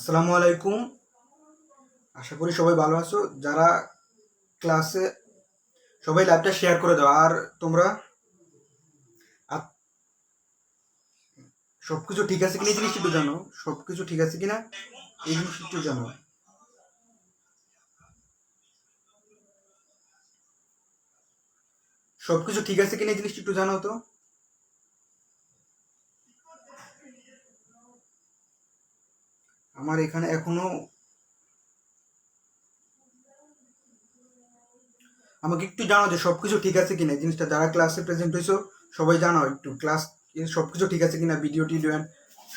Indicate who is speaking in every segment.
Speaker 1: আসসালামু আলাইকুম। আশা করি সবাই ভালো আছো। যারা ক্লাসে সবাই ল্যাবটা শেয়ার করে দাও। আর তোমরা আপ- সবকিছু ঠিক আছে কিনা এই জিনিসটা একটু জানো। সবকিছু ঠিক আছে কিনা এই জিনিসটা একটু জানো। সবকিছু ঠিক আছে কিনা এই জিনিসটা একটু জানো তো। আমার এখানে এখনো আমাকে একটু জানো যে সবকিছু ঠিক আছে কিনা এই জিনিসটা। যারা ক্লাসে প্রেজেন্ট হয়েছো সবাই জানাও একটু ক্লাস সবকিছু ঠিক আছে কিনা, ভিডিও টিডিও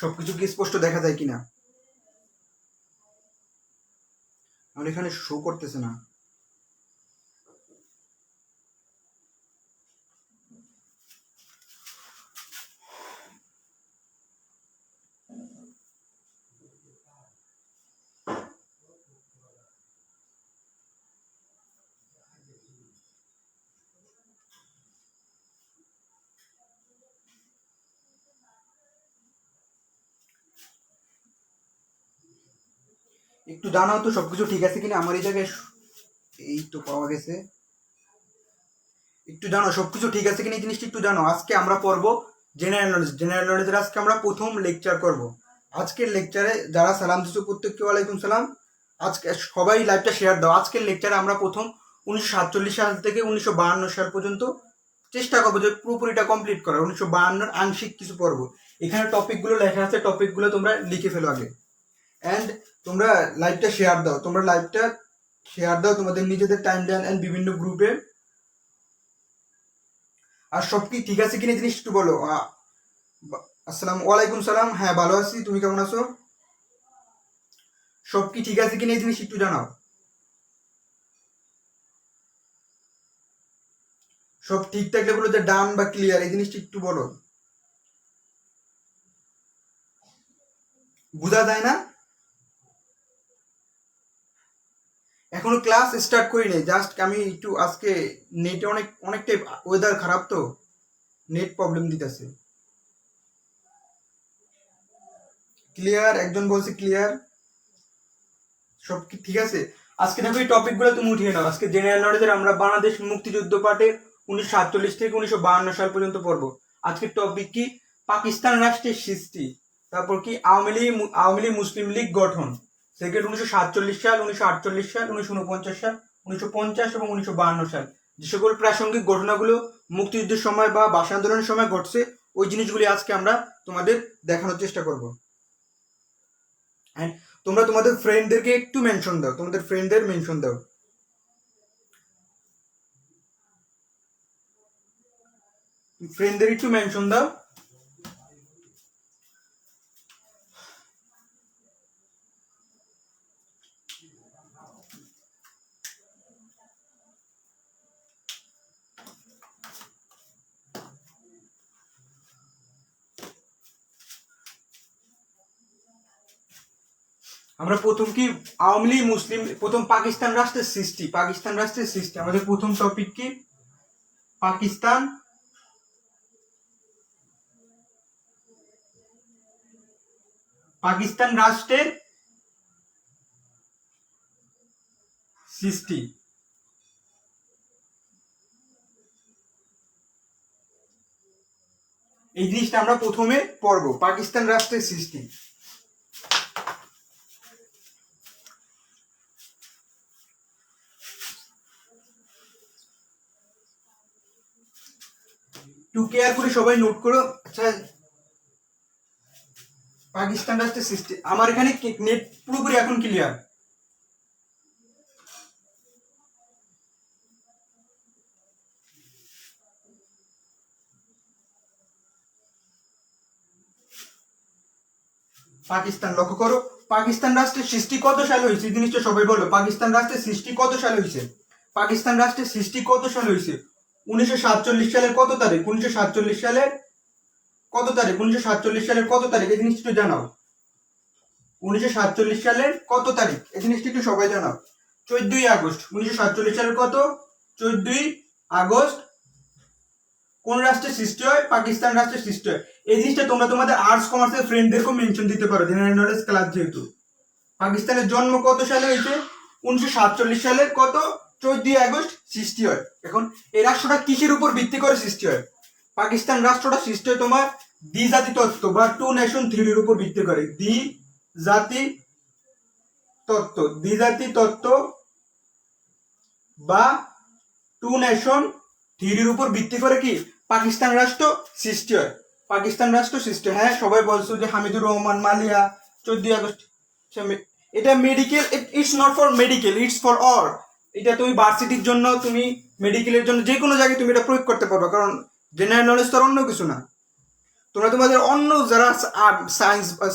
Speaker 1: সবকিছু কি স্পষ্ট দেখা যায় কিনা। আমার এখানে শো করতেছে না। একটু জানাও তো সবকিছু ঠিক আছে কিনা আমার এই জায়গায়। এই তো পাওয়া গেছে। একটু জানো সবকিছু ঠিক আছে কিনা এই জিনিসটা একটু জানো। আজকে আমরা পড়বো জেনারেল নলেজ। জেনারেল নলেজের আজকে আমরা প্রথম লেকচার করব। আজকের লেকচারে যারা সালাম দিচ্ছ প্রত্যেককে ওয়ালাইকুম সালাম। আজকে সবাই লাইভটা শেয়ার দাও। আজকের লেকচারে আমরা প্রথম 1947 সাল থেকে 1952 সাল পর্যন্ত চেষ্টা করবো যে পুরোপুরিটা কমপ্লিট করা। 1952 আংশিক কিছু পড়ব। এখানে টপিকগুলো লেখা আছে, টপিকগুলো তোমরা লিখে ফেলো আগে। অ্যান্ড তোমরা লাইভটা শেয়ার দাও। তোমরা লাইভটা শেয়ার দাও তোমাদের নিজেদের টাইম লাইন অ্যান্ড বিভিন্ন গ্রুপে। আর সব কি ঠিক আছে কিনা জিনিস একটু বলো। আসসালাম ওয়ালাইকুম সালাম। হ্যাঁ ভালো আছি, তুমি কেমন আছো? সব কি ঠিক আছে কিনা এই জিনিস একটু জানাও। সব ঠিক থাকলে বলো যে ডান বা ক্লিয়ার, এই জিনিসটা একটু বলো। বোঝা যায় না? এখনো ক্লাস স্টার্ট করি নাই, জাস্ট আমি একটু আজকে নেটে অনেকটাই ওয়েদার খারাপ তো, নেট প্রবলেম দিতেছে। ক্লিয়ার, একজন বলছে ক্লিয়ার। সব কি ঠিক আছে? আজকে দেখো এই টপিকগুলো তুমি উঠিয়ে নাও। আজকে জেনারেল নলেজের আমরা বাংলাদেশ মুক্তিযুদ্ধ পাঠে 1947 থেকে 1952 সাল পর্যন্ত পড়বো। আজকের টপিক কি? পাকিস্তান রাষ্ট্রের সৃষ্টি। তারপর কি আওয়ামী লীগ মুসলিম লীগ গঠন। সেকেন্ড 1947 সাল, 1948 সাল, 1949 সাল, 1950 এবং 1952 সাল। যে সকল প্রাসঙ্গিক ঘটনাগুলো মুক্তিযুদ্ধের সময় বা ভাষা আন্দোলনের সময় ঘটছে ওই জিনিসগুলি আজকে আমরা তোমাদের দেখানোর চেষ্টা করব। তোমরা তোমাদের ফ্রেন্ডদেরকে একটু মেনশন দাও, তোমাদের ফ্রেন্ডদের মেনশন দাও। ফ্রেন্ডদের একটু মেনশন দাও। আমরা প্রথম কি আওয়ামী লীগ মুসলিম, প্রথম পাকিস্তান রাষ্ট্রের সৃষ্টি। পাকিস্তান রাষ্ট্রের সৃষ্টি আমাদের প্রথম টপিক কি? পাকিস্তান পাকিস্তান রাষ্ট্রের সৃষ্টি। এই জিনিসটা আমরা প্রথমে পড়বো, পাকিস্তান রাষ্ট্রের সৃষ্টি। একটু কেয়ার করে সবাই নোট করো। আচ্ছা, পাকিস্তান রাষ্ট্রের সৃষ্টি আমার এখানে নেট পুরোপুরি এখন ক্লিয়ার। পাকিস্তান লক্ষ্য করো। পাকিস্তান রাষ্ট্রের সৃষ্টি কত সালে হয়েছে এই জিনিসটা সবাই বলো। পাকিস্তান রাষ্ট্রের সৃষ্টি কত সালে হয়েছে? পাকিস্তান রাষ্ট্রের সৃষ্টি কত সালে হয়েছে? 1947 সালের কত তারিখ? 1947 সালের কত তারিখ? 1947 সালের কত তারিখ এই জিনিসটা একটু জানাও। 1947 সালের কত তারিখ এই জিনিসটা একটু সবাই জানাও। 14ই আগস্ট। 1947 সালের কত? 14ই আগস্ট। কোন রাষ্ট্রের সৃষ্টি হয়? পাকিস্তান রাষ্ট্রের সৃষ্টি হয়। এই জিনিসটা তোমরা তোমাদের আর্টস কমার্সের ফ্রেন্ডদেরকেও মেনশন দিতে পারো, জেনারেল নলেজ ক্লাস যেহেতু। পাকিস্তানের জন্ম কত সালে হয়েছে? 1947 সালের কত 14 আগস্ট সৃষ্টি হয়। এখন এই রাষ্ট্রটা কিসের উপর ভিত্তি করে সৃষ্টি হয়? পাকিস্তান রাষ্ট্রটা সৃষ্টি হয় তোমার দ্বিজাতি তত্ত্ব বা টু নেশন থিওরির উপর ভিত্তি করে। দ্বিজাতি তত্ত্ব বা টু নেশন থিওরির উপর ভিত্তি করে কি পাকিস্তান রাষ্ট্র সৃষ্টি হয়। পাকিস্তান রাষ্ট্র সৃষ্টি হয়। হ্যাঁ, সবাই বলছো যে হামিদুর রহমান মালিয়া 14 আগস্ট। এটা medical, it's not for medical, it's for all. এটা তুমি ভার্সিটির জন্য, তুমি মেডিকেলের জন্য, যে কোনো জায়গায় তুমি এটা প্রয়োগ করতে পারবে, কারণ জেনারেল নলেজ তো অন্য কিছু না। তোমরা তোমাদের অন্য যারা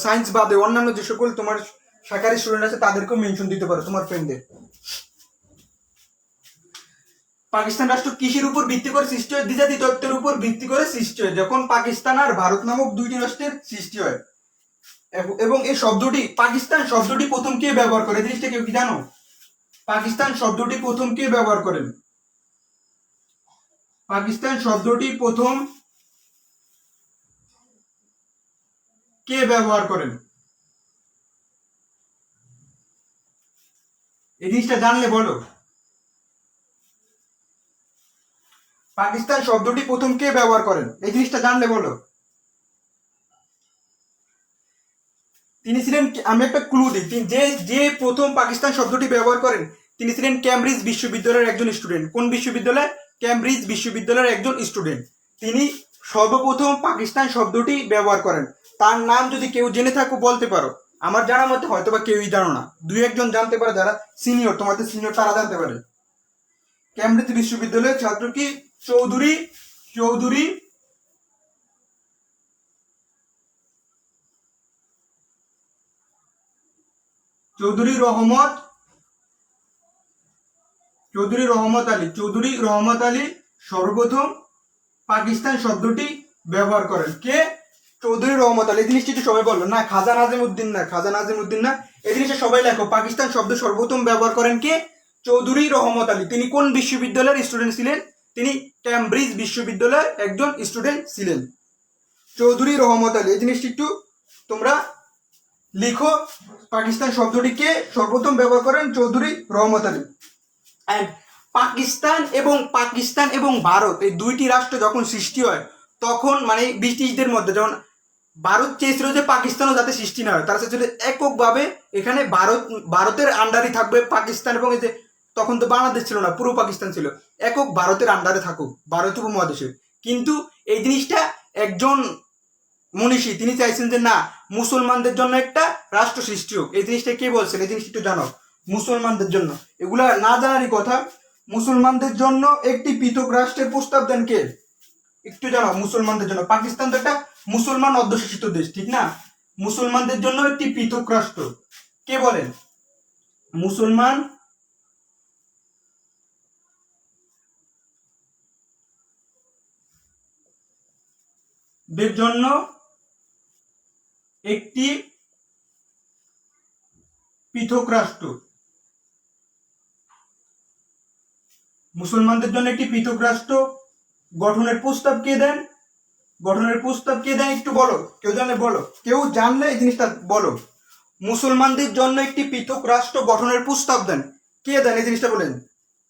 Speaker 1: সায়েন্স বাদে অন্যান্য যে সকল তোমার শাখার স্টুডেন্ট আছে তাদেরকেও মেনশন দিতে পারো, তোমার ফ্রেন্ডদের। পাকিস্তান রাষ্ট্র কিসের উপর ভিত্তি করে সৃষ্টি হয়? দ্বিজাতি তত্ত্বের উপর ভিত্তি করে সৃষ্টি হয়, যখন পাকিস্তান আর ভারত নামক দুইটি রাষ্ট্রের সৃষ্টি হয়। এবং এই শব্দটি, পাকিস্তান শব্দটি প্রথম কে ব্যবহার করে, জিনিসটা কেউ কি জানো? পাকিস্তান শব্দটি প্রথম কে ব্যবহার করেন? পাকিস্তান শব্দটি প্রথম কে ব্যবহার করেন? এই জিনিসটা জানলে বলো। পাকিস্তান শব্দটি প্রথম কে ব্যবহার করেন? এই জিনিসটা জানলে বলো। তিনি ছিলেন, আমি একটা ক্লু দিই, যে যে প্রথম পাকিস্তান শব্দটি ব্যবহার করেন তিনি ছিলেন ক্যামব্রিজ বিশ্ববিদ্যালয়ের একজন স্টুডেন্ট। কোন বিশ্ববিদ্যালয়? ক্যামব্রিজ বিশ্ববিদ্যালয়ের একজন স্টুডেন্ট। তিনি সর্বপ্রথম পাকিস্তান শব্দটি ব্যবহার করেন। তার নাম যদি কেউ জেনে থাকো বলতে পারো। আমার জানা মতে হয়তো বা কেউই জানো না, দুই একজন জানতে পারে, যারা সিনিয়র, তোমাদের সিনিয়র, তারা জানতে পারে। ক্যামব্রিজ বিশ্ববিদ্যালয়ের ছাত্র কি? চৌধুরী চৌধুরী চৌধুরী রহমত আলী সর্বপ্রথম পাকিস্তান শব্দটি ব্যবহার করেন। কে? চৌধুরী রহমত আলী। এই জিনিসটি সবাই বললো না, খাজা নাজিম উদ্দিন না। এই জিনিসটা সবাই লেখো। পাকিস্তান শব্দ সর্বপ্রথম ব্যবহার করেন কে? চৌধুরী রহমত আলী। তিনি কোন বিশ্ববিদ্যালয়ের স্টুডেন্ট ছিলেন? তিনি ক্যামব্রিজ বিশ্ববিদ্যালয়ের একজন স্টুডেন্ট ছিলেন। চৌধুরী রহমত আলী, এই জিনিসটি একটু তোমরা লিখো। পাকিস্তান শব্দটি কে সর্বপ্রথম ব্যবহার করেন? চৌধুরী রহমত আলী। পাকিস্তান এবং ভারত, এই দুইটি রাষ্ট্র যখন সৃষ্টি হয় তখন মানে ব্রিটিশদের মধ্যে, যখন ভারত চেয়েছিল যে পাকিস্তানও যাতে সৃষ্টি না হয়, তারা চেয়েছিল এককভাবে এখানে ভারতের আন্ডারে থাকবে পাকিস্তান, এবং এই যে তখন তো বাংলাদেশ ছিল না, পুরো পাকিস্তান ছিল, একক ভারতের আন্ডারে থাকুক ভারত উপমহাদেশে। কিন্তু এই জিনিসটা একজন মনীষী তিনি চাইছেন যে না, মুসলমানদের জন্য একটা রাষ্ট্র সৃষ্টি হোক। এই জিনিসটা কে বলছেন? এই জিনিসটা একটু জানো। মুসলমানদের জন্য, এগুলা না জানারই কথা। মুসলমানদের জন্য একটি পৃথক রাষ্ট্রের প্রস্তাব দেন কে? একটু জানো। মুসলমানদের জন্য, পাকিস্তান তো একটা মুসলমান অধ্যুষিত দেশ, ঠিক না? মুসলমানদের জন্য একটি পৃথক রাষ্ট্র কে বলেন? মুসলমানদের জন্য একটি পৃথক রাষ্ট্র। মুসলমানদের জন্য একটি পৃথক রাষ্ট্র গঠনের প্রস্তাব কে দেন? একটু বলো, কেউ জানলে বলো, কেউ জানলে এই জিনিসটা বলো। মুসলমানদের জন্য একটি পৃথক রাষ্ট্র গঠনের প্রস্তাব দেন কে দেন? এই জিনিসটা বলেন।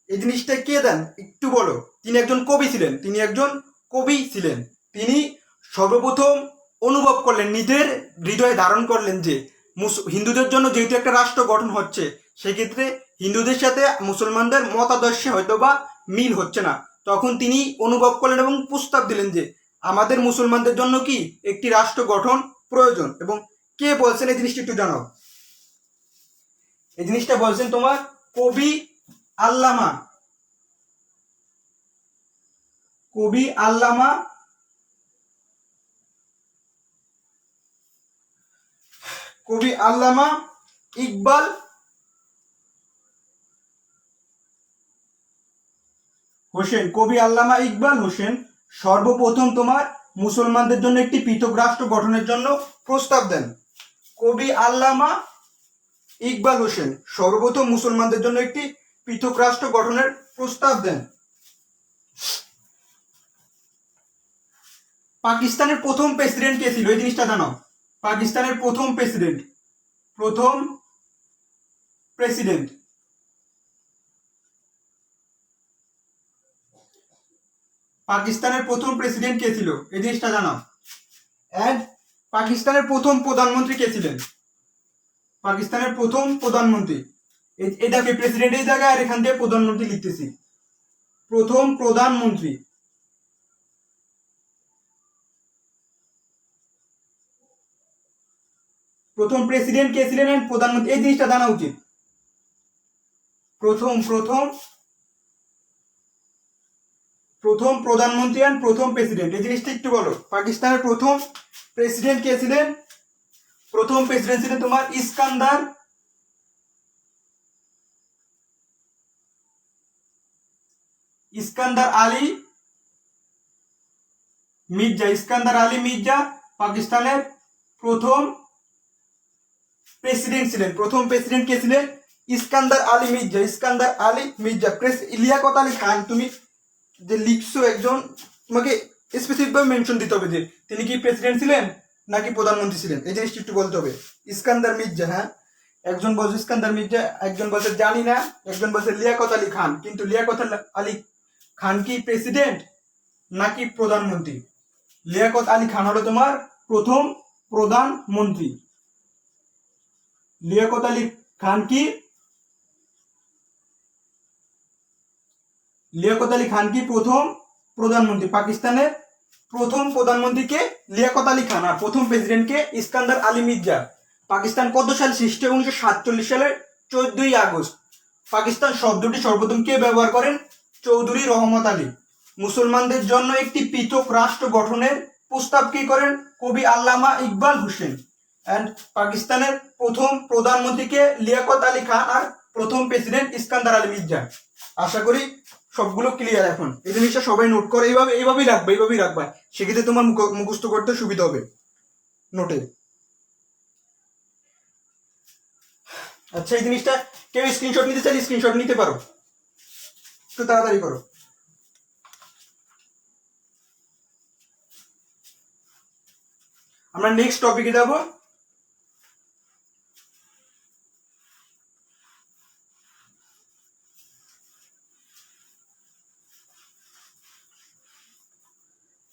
Speaker 1: এই জিনিসটা কে দেন একটু বলো। তিনি একজন কবি ছিলেন। তিনি সর্বপ্রথম অনুভব করলেন, নিজের হৃদয়ে ধারণ করলেন যে হিন্দুদের জন্য যেহেতু একটা রাষ্ট্র গঠন হচ্ছে, সেক্ষেত্রে হিন্দুদের সাথে মুসলমানদের মতাদর্শে হয়তো বা মিল হচ্ছে না। তখন তিনি অনুভব করলেন এবং প্রস্তাব দিলেন যে আমাদের মুসলমানদের জন্য কি একটি রাষ্ট্র গঠন প্রয়োজন। এবং কে বলছেন এই জিনিসটা একটু জানাও। এই জিনিসটা বলছেন তোমার কবি আল্লামা ইকবাল হোসেন সর্বপ্রথম তোমার মুসলমানদের জন্য একটি পৃথক রাষ্ট্র গঠনের জন্য প্রস্তাব দেন। কবি আল্লামা ইকবাল হোসেন সর্বপ্রথম মুসলমানদের জন্য একটি পৃথক রাষ্ট্র গঠনের প্রস্তাব দেন। পাকিস্তানের প্রথম প্রেসিডেন্ট কে ছিল? এই জিনিসটা জানো। পাকিস্তানের প্রথম প্রেসিডেন্ট। পাকিস্তানের প্রথম প্রেসিডেন্ট কে ছিল এই জিনিসটা জানাও। এন্ড পাকিস্তানের প্রথম প্রধানমন্ত্রী কে ছিলেন? পাকিস্তানের প্রথম প্রধানমন্ত্রী, এটাকে প্রেসিডেন্ট এই জায়গায়, আর এখান থেকে প্রধানমন্ত্রী লিখতেছি। প্রথম প্রধানমন্ত্রী, প্রথম প্রেসিডেন্ট কে ছিলেন এন্ড প্রধানমন্ত্রী, এই জিনিসটা জানা উচিত। প্রথম প্রধানমন্ত্রী এন্ড প্রথম প্রেসিডেন্ট, এই জিনিসটা একটু বলো। পাকিস্তানের প্রথম প্রেসিডেন্ট কে ছিলেন? প্রথম প্রেসিডেন্ট ছিলেন তোমার ইস্কান্দার আলী মির্জা। ইস্কান্দার আলী মির্জা পাকিস্তানের প্রথম প্রেসিডেন্ট ছিলেন। প্রথম প্রেসিডেন্ট কে ছিলেন? ইস্কান্দার আলী মির্জা। ইস্কান্দার আলী মির্জা। লিয়াকত আলী খান, তুমি যে লিখছো একজন, তোমাকে স্পেসিফিক ভাবে মেনশন দিতে হবে যে তিনি কি প্রেসিডেন্ট ছিলেন নাকি প্রধানমন্ত্রী ছিলেন, এই জিনিসটা একটু বলতে হবে। ইস্কান্দার মির্জা, হ্যাঁ, একজন বলছে ইস্কান্দার মির্জা, একজন বলছে জানি না, একজন বলছে লিয়াকত আলী খান। কিন্তু লিয়াকত আলী খান কি প্রেসিডেন্ট নাকি প্রধানমন্ত্রী? লিয়াকত আলী খান হলো তোমার প্রথম প্রধানমন্ত্রী। লিয়াকত আলী খান কি লিয়াকত আলী খান কি প্রথম প্রধানমন্ত্রী। পাকিস্তানের প্রথম প্রধানমন্ত্রীকে লিয়াকত আলী খান, আর প্রথম প্রেসিডেন্টকে ইস্কান্দার আলী মির্জা। পাকিস্তান কত সালে সৃষ্টি? 1947 সালের 14ই আগস্ট। পাকিস্তান শব্দটি সর্বপ্রথম কে ব্যবহার করেন? চৌধুরী রহমত আলী। মুসলমানদের জন্য একটি পৃথক রাষ্ট্র গঠনের প্রস্তাব কি করেন? কবি আল্লামা ইকবাল হোসেন। এন্ড পাকিস্তানের প্রথম প্রধানমন্ত্রীকে লিয়াকত আলী খান, আর প্রথম প্রেসিডেন্ট ইস্কান্দার আলী মির্জা। আশা করি সবগুলো ক্লিয়ার এখন। এই জিনিসটা সবাই নোট করে, এইভাবেই রাখবা, সেক্ষেত্রে তোমার মুখস্থ করতে সুবিধা হবে নোটে। আচ্ছা, এই জিনিসটা কেউ স্ক্রিনশট নিতে চাইলে স্ক্রিনশট নিতে পারো, একটু তাড়াতাড়ি করো। আমরা নেক্সট টপিকে যাব।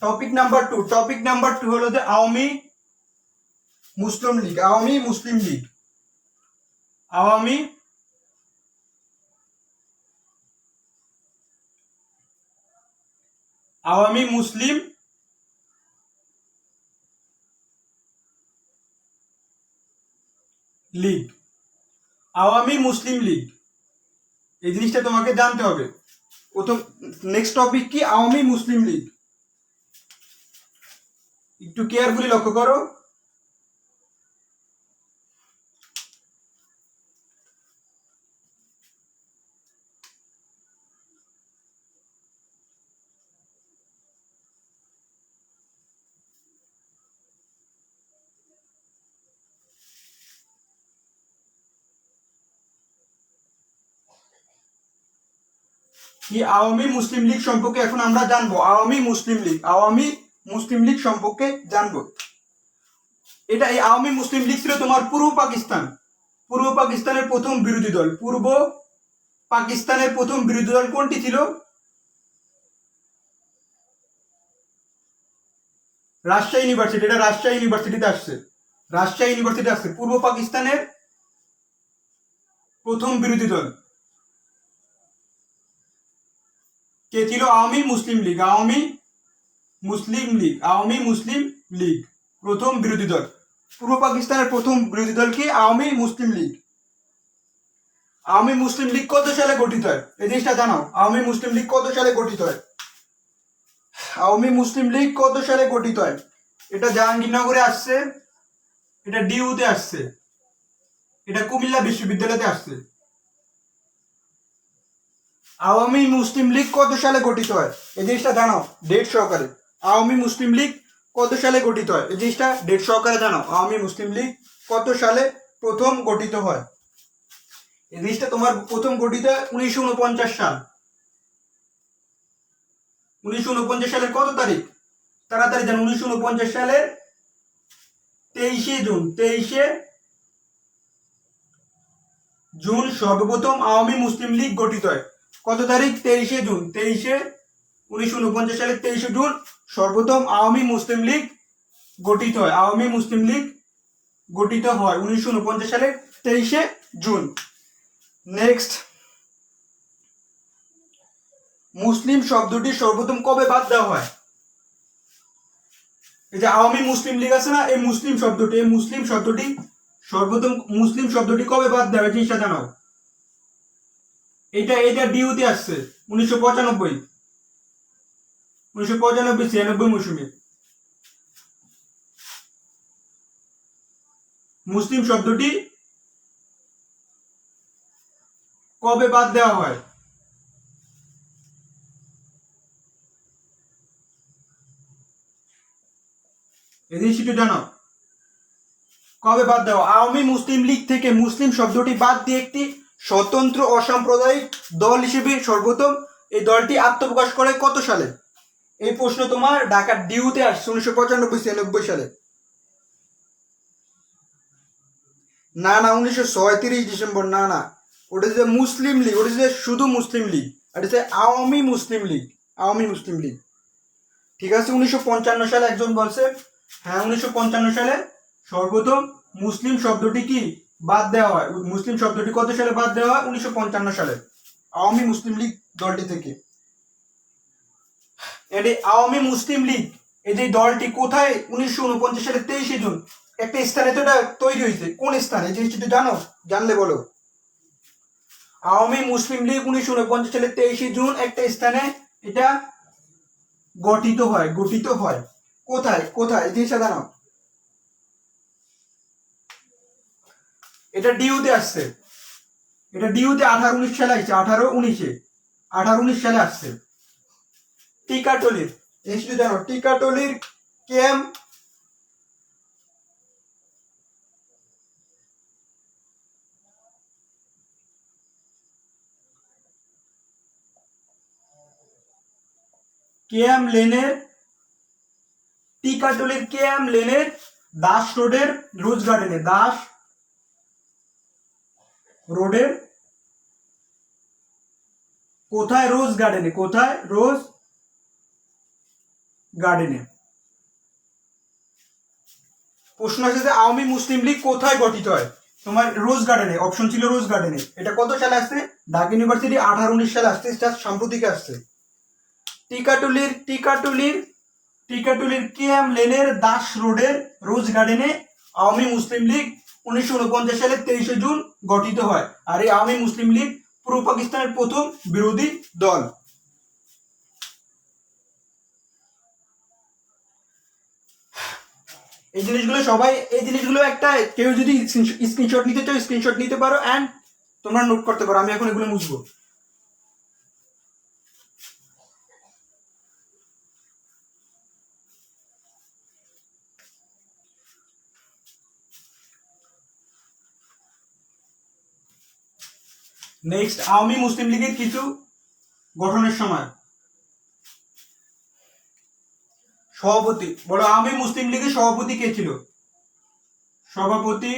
Speaker 1: Topic number 2। টপিক নাম্বার 2 হলো যে আওয়ামী মুসলিম লীগ। আওয়ামী মুসলিম লীগ। আওয়ামী মুসলিম লীগ। আওয়ামী মুসলিম লীগ, এই জিনিসটা তোমাকে জানতে হবে। প্রথম নেক্সট টপিক কি? আওয়ামী মুসলিম লীগ। একটু কেয়ারফুলি লক্ষ্য করো। কি আওয়ামী মুসলিম লীগ সম্পর্কে এখন আমরা জানবো। আওয়ামী মুসলিম লীগ সম্পর্কে জানবো। এটা, এই আওয়ামী মুসলিম লীগ ছিল তোমার পূর্ব পাকিস্তানের প্রথম বিরোধী দল। পূর্ব পাকিস্তানের প্রথম বিরোধী দল কোনটি ছিল? রাজশাহী ইউনিভার্সিটি। এটা রাজশাহী ইউনিভার্সিটিতে আসছে। পূর্ব পাকিস্তানের প্রথম বিরোধী দল কে ছিল? আওয়ামী মুসলিম লীগ প্রথম বিরোধী দল। পূর্ব পাকিস্তানের প্রথম বিরোধী দল কি? আওয়ামী মুসলিম লীগ। আওয়ামী মুসলিম লীগ কত সালে গঠিত হয় এই জিনিসটা জানাও। আওয়ামী মুসলিম লীগ কত সালে গঠিত হয়? এটা জাহাঙ্গীরনগরে আসছে, এটা ডিউতে আসছে, এটা কুমিল্লা বিশ্ববিদ্যালয়তে আসছে। আওয়ামী মুসলিম লীগ কত সালে গঠিত হয় এই জিনিসটা জানাও ডেট সহকারে। আওয়ামী মুসলিম লীগ কত সালে গঠিত হয় এই জিনিসটা ডেট সহকারে জানাও। আওয়ামী মুসলিম লীগ কত সালে প্রথম গঠিত হয় এই জিনিসটা তোমার প্রথম গঠিত হয় 1949 সাল। 1949 সালের কত তারিখ? তাড়াতাড়ি জানো। 1949 সালের 23শে জুন। জুন সর্বপ্রথম আওয়ামী মুসলিম লীগ গঠিত হয়। কত তারিখ? 23শে জুন। 1949 সালের 23শে জুন সর্বপ্রথম আওয়ামী মুসলিম লীগ গঠিত হয়। আওয়ামী মুসলিম লীগ গঠিত হয় 1949 সালের 23শে জুন। নেক্সট, মুসলিম শব্দটি সর্বপ্রথম কবে বাদ দেওয়া হয়? এই যে আওয়ামী মুসলিম লীগ আছে না, এই মুসলিম শব্দটি সর্বপ্রথম মুসলিম শব্দটি কবে বাদ দেওয়া হয় জিনিসটা জানাও। এটা ডিউতে আসছে 1995 96 মৌসুমে। মুসলিম শব্দটি কবে বাদ দেওয়া হয়? এই জিনিসটি জানো, কবে বাদ দেওয়া? আওয়ামী মুসলিম লীগ থেকে মুসলিম শব্দটি বাদ দিয়ে একটি স্বতন্ত্র অসাম্প্রদায়িক দল হিসেবে সর্বপ্রথম এই দলটি আত্মপ্রকাশ করে কত সালে? এই প্রশ্ন তোমার ঢাকার ডিউতে আসছে 1995 সালে। না 1936 ডিসেম্বর, না ওটা যে মুসলিম লীগ, ওটা যে শুধু মুসলিম লীগ, এটা হচ্ছে আওয়ামী মুসলিম লীগ। ঠিক আছে, 1955 সালে একজন বলছে, হ্যাঁ 1955 সালে সর্বপ্রথম মুসলিম শব্দটি কি বাদ দেওয়া হয়। মুসলিম শব্দটি কত সালে বাদ দেওয়া হয়? 1955 সালে আওয়ামী মুসলিম লীগ দলটি থেকে। এটি আওয়ামী মুসলিম লীগ, এই যে দলটি কোথায় 1949 সালের 23শে জুন একটা স্থানে তো এটা তৈরি হয়েছে। কোন স্থানে? এই জিনিসটি জানো? জানলে বলো। আওয়ামী মুসলিম লীগ 1949 সালের 23শে জুন একটা স্থানে এটা গঠিত হয়। কোথায় এই জিনিসটা জানো? এটা ডিউতে আসছে। এটা ডিউতে 18-19 সালে আসছে। 18-19 সালে আসছে। টিকাটলির জিনিসটি জানো? টিকাটলির ক্যাম্প টিকাটলির কেএম লেনের দাস রোডের রোজ গার্ডেনে, দাস রোডের কোথায়? রোজ গার্ডেনে। কোথায়? রোজ গার্ডেনে। প্রশ্ন আছে যে আওয়ামী মুসলিম লীগ কোথায় গঠিত হয়? তোমার রোজ গার্ডেনে, অপশন ছিল রোজ গার্ডেনে। এটা কত সালে আসছে? ঢাকা ইউনিভার্সিটি 18-19 সালে আসছে, জাস্ট সাম্প্রতিক আসছে। টিকাটুলির কেএম লেনের দাস রোডের রোজ গার্ডেনে আওয়ামী মুসলিম লীগ 1949 সালের 23শে জুন গঠিত হয়। আর এই আওয়ামী মুসলিম লীগ পূর্ব পাকিস্তানের প্রথম বিরোধী দল। এই জিনিসগুলো একটা কেউ যদি স্ক্রিনশট নিতে চাও স্ক্রিনশট নিতে পারো, এন্ড তোমরা নোট করতে পারো। আমি এখন এগুলো মুছবো। নেক্সট, আওয়ামী মুসলিম লীগের কিছু গঠনের সময়। সভাপতি বলো, আওয়ামী মুসলিম লীগের সভাপতি কে ছিল? সভাপতি